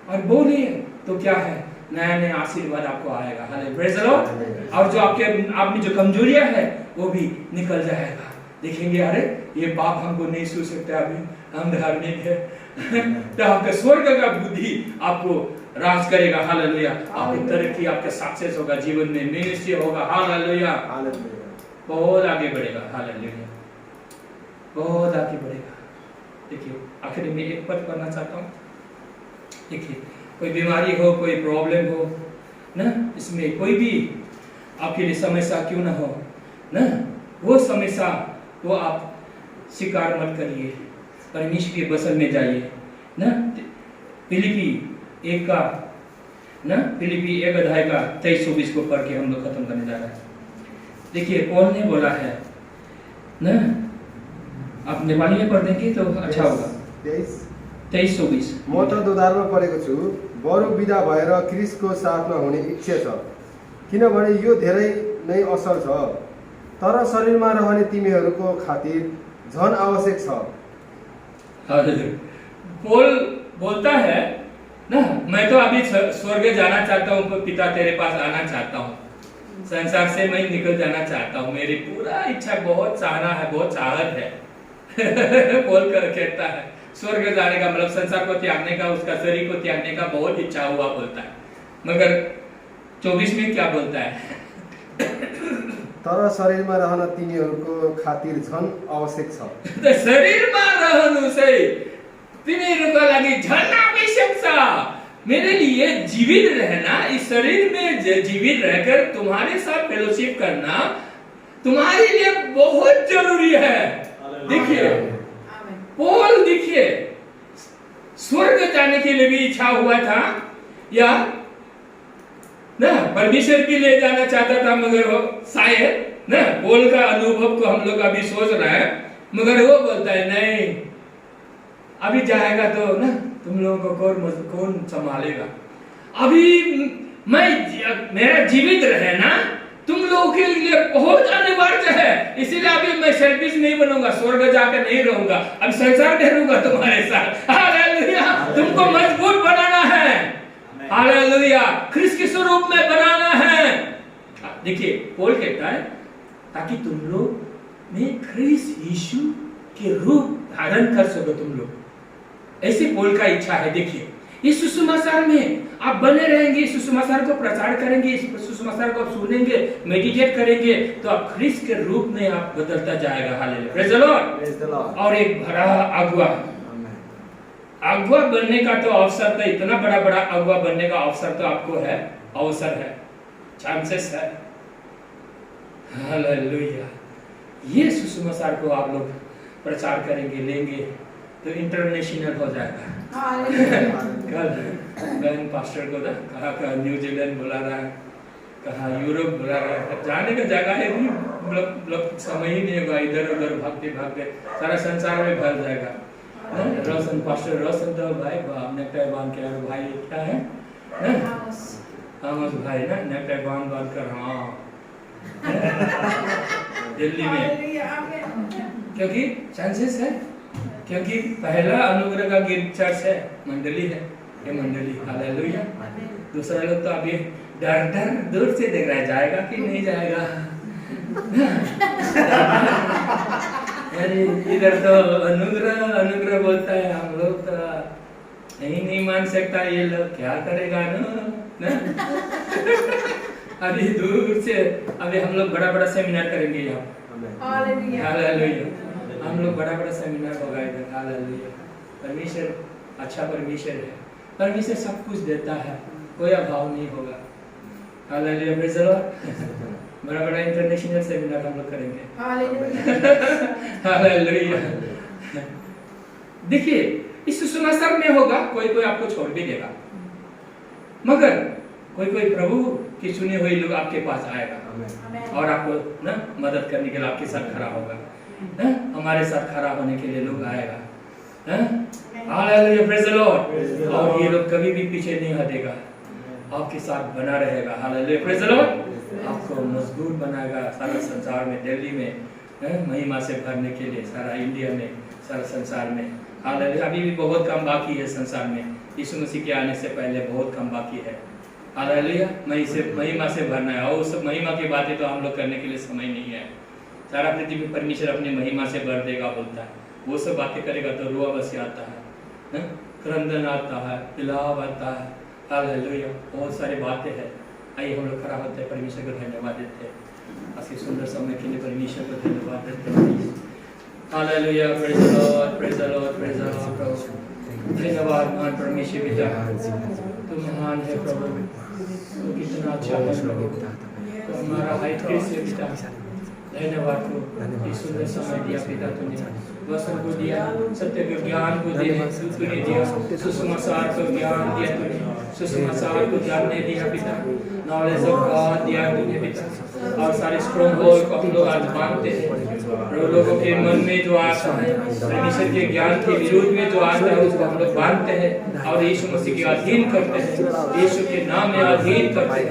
और बोलिए, तो क्या है, नया नया आशीर्वाद आपको आएगा। Hallelujah, praise the Lord. और जो आप में जो कमजोरियां है वो भी निकल जाएगा। देखेंगे, अरे ये पाप हमको नहीं छू सकता, अभी हम धार्मिक है। तो आपका स्वर्ग का बुद्धि आपको राज करेगा। हालेलुया, आपकी तरक्की, आपका सक्सेस होगा, जीवन में मिनिस्ट्री होगा। हालेलुया, बहुत आगे बढ़ेगा। हालेलुया, बहुत आगे बढ़ेगा। देखिए, आखिर में एक पद पढ़ना चाहता हूँ। देखिए, कोई बीमारी हो, कोई प्रॉब्लम हो ना, इसमें कोई भी आपके लिए समस्या क्यों ना हो ना, वो समस्या वो आप स्वीकार मत करिए, परमेश्वर के वचन में जाइए ना। फिलिपी 1 का ना, फिलिपी 1 अध्याय का 23-24 को पढ़ के हम लोग खत्म करने जा रहे हैं। देखिए पौल ने बोला है ना, आप नेपाली में पढ़ देंगे तो अच्छा होगा। 23-24 म त दोधारमा पढेको छु, बरु विदा भएर क्रिस्टको साथमा हुने इच्छा छ, किनभने यो धेरै नै असल छ, तर शरीरमा रहने तिमीहरूको खातिर झन आवश्यक छ। पौल बोलता है ना, मैं तो अभी स्वर्ग जाना चाहता हूँ, पिता तेरे पास आना चाहता हूँ, संसार से मैं निकल जाना चाहता हूँ, मेरी पूरा इच्छा, बहुत चाहना है, बहुत चाहत है। पौल कहता है स्वर्ग जाने का मतलब संसार को त्यागने का, उसका शरीर को त्यागने का बहुत इच्छा हुआ बोलता है। मगर 24 में क्या बोलता है? तर शरीरमा रहन तिमीहरूको खातिर झन आवश्यक छ। तो शरीरमा रहनु चाहिँ तिमीहरूको लागि झन आवश्यक छ। मेरे लिए जीवित रहना, इस शरीर में जीवित रहकर तुम्हारे साथ फेलोशिप करना तुम्हारे लिए बहुत जरूरी है। देखिए पौल, देखिए स्वर्ग जाने के लिए भी इच्छा हुआ था, या ना परमेश्वर के लिए जाना चाहता था, मगर वो शायद ना पौल का अनुभव को हम लोग अभी सोच रहे हैं, मगर वो बोलता है नहीं, अभी जाएगा तो ना तुम लोगों को कौन संभालेगा, अभी मेरा जीवित रहना तुम लोगों के लिए बहुत अनिवार्य है, इसीलिए अभी मैं सेल्फिश नहीं बनूंगा, स्वर्ग जाकर नहीं रहूंगा, अब संसार में रहूंगा तुम्हारे साथ। हालेलुया, तुमको मजबूत बनाना है, हालेलुया, ख्रिस्त के स्वरूप में बनाना है। देखिए पौल कहता है ताकि तुम लोग में ख्रिस्त यीशु के रूप धारण कर सको तुम लोग, ऐसे पौल का इच्छा है। देखिए इस सुसमाचार में आप बने रहेंगे, इस सुसमाचार को प्रचार करेंगे, इस सुसमाचार को सुनेंगे, मेडिटेट करेंगे, तो आप ख्रिस्त के रूप में आप बदलता जाएगा। Hallelujah, praise the Lord. और एक बड़ा अगुआ बनने का तो अवसर, तो इतना बड़ा बड़ा अगुआ बनने का अवसर तो आपको है, अवसर है, चांसेस है। हालेलुया, ये सुसमाचार को आप लोग प्रचार करेंगे, लेंगे तो इंटरनेशनल हो जाएगा। कल बहन पास्टर को ना कहा न्यूजीलैंड बुला रहा है, कहा यूरोप बुला रहा है, जाने का जगह है भी, मतलब समय ही नहीं होगा, इधर उधर भागते भागते सारा संसार में फैल जाएगा। रोशन पास्टर, रोशन तो भाई नेकटाई बांध के, और भाई क्या है आमोस भाई ना, नेकटाई बांध कर, हाँ दिल्ली में, क्योंकि चांसेस है, क्योंकि पहला अनुग्रह का गिर चर्च है, मंडली है, ये मंडली। हालेलुया। दूसरा लोग तो अभी डर दूर से देख रहा है, जाएगा कि नहीं जाएगा। अरे इधर तो अनुग्रह बोलता है, हम लोग तो नहीं मान सकता, ये लोग क्या करेगा ना। अभी दूर से, अभी हम लोग बड़ा सेमिनार करेंगे यहाँ। हालेलुया, हम लोग बड़ा सेमिनार होगा इधर। हालेलुया, परमेश्वर अच्छा परमेश्वर है, परमेश्वर सब कुछ देता है, कोई अभाव नहीं होगा। Hallelujah, praise the Lord. बड़ा इंटरनेशनल सेमिनार हम लोग करेंगे। हालेलुया। देखिए इस सुसमाचार में होगा, कोई आपको छोड़ भी देगा, मगर कोई प्रभु की चुनी हुई लोग आपके पास आएगा और आपको ना मदद करने के लिए आपके साथ खड़ा होगा, हमारे साथ खड़ा होने के लिए लोग आएगा। Hallelujah, praise the Lord. और ये लोग कभी भी पीछे नहीं हटेगा, आपके साथ बना रहेगा। Hallelujah, praise the Lord. आपको मजबूत बनाएगा, सारा संसार में, दिल्ली में महिमा से भरने के लिए, सारा इंडिया में, सारा संसार में। हालेलुया, अभी भी बहुत काम बाकी है संसार में, यीशु मसीह के आने से पहले बहुत काम बाकी है। हालेलुया, महिमा से भरना है, और उस महिमा की बातें तो हम लोग करने के लिए समय नहीं है। सारा पृथ्वी में परमेश्वर अपनी महिमा से भर देगा बोलता है, वो सब बातें करेगा तो रुआ बसी आता है, क्रंदन आता है, पिलाव आता है। हालेलुया, बहुत सारी बातें हैं। आइए हम लोग खड़ा होते हैं, परमेश्वर को धन्यवाद देते हैं, ऐसे सुंदर समय के लिए परमेश्वर को धन्यवाद देते हैं। Hallelujah, praise the Lord, praise the Lord, praise the Lord. प्रभु धन्यवाद, महान परमेश्वर पिता, तू महान है प्रभु, तू कितना अच्छा है प्रभु, तो हमारा हाई प्रेस है पिता, धन्यवाद हो ये सुंदर समय दिया पिता तूने वचन को दिया, सत्य के ज्ञान को दिया तूने दिया, सुसमाचार को ज्ञान दिया तूने, सुसमाचार को जानने दिया पिता, नॉलेज ऑफ गॉड दिया तूने पिता। और सारे स्ट्रॉन्ग होल्ड को हम लोग आज बांधते हैं, लोगों के मन में जो आता है परमेश्वर के ज्ञान के विरोध में जो आता है उसको हम लोग बांधते हैं और यीशु मसीह के अधीन करते हैं, यीशु के नाम में अधीन करते हैं।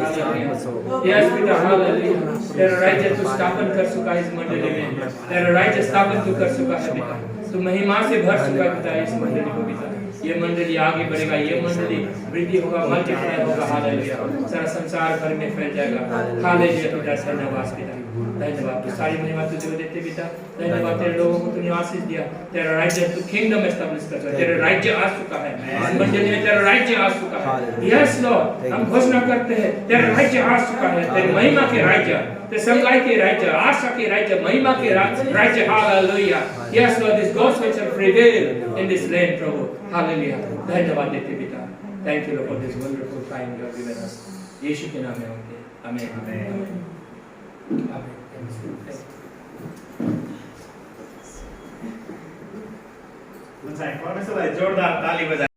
यस पिता हालेलुया, तेरा राज्य तू स्थापन कर चुका है इस मंडली में, तेरा राज्य स्थापन तू कर चुका है पिता, तू महिमा से भर चुका है पिता इस मंडली को पिता। ये मंडली आगे बढ़ेगा, ये मंडली वृद्धि होगा, मल्टीप्लाई होगा। हालेलुया, सारा संसार भर में फैल जाएगा। हालेलुया पिता, धन्यवाद पिता, धन्यवाद तू सारी महिमा तुझे देते पिता। धन्यवाद तेरे लोगों को तूने आशीष दिया, तेरा राज्य तू किंगडम एस्टैब्लिश कर चुका है, तेरा राज्य आ चुका है इस मंडली में, तेरा राज्य आ चुका है। यस लॉर्ड, हम घोषणा करते हैं तेरा राज्य आ चुका है, तेरी महिमा के राज्य, तेरे संगाई के राज्य, आशा के राज्य, महिमा के राज्य। Hallelujah, yes Lord, this gospel shall prevail in this land प्रभु। हालेलुया, धन्यवाद देते पिता। Thank you Lord for this wonderful time you have given us. Yeshu के नाम में मांगते हैं, आमीन आमीन आमीन। परमेश्वरलाई जोरदार ताली बजाए।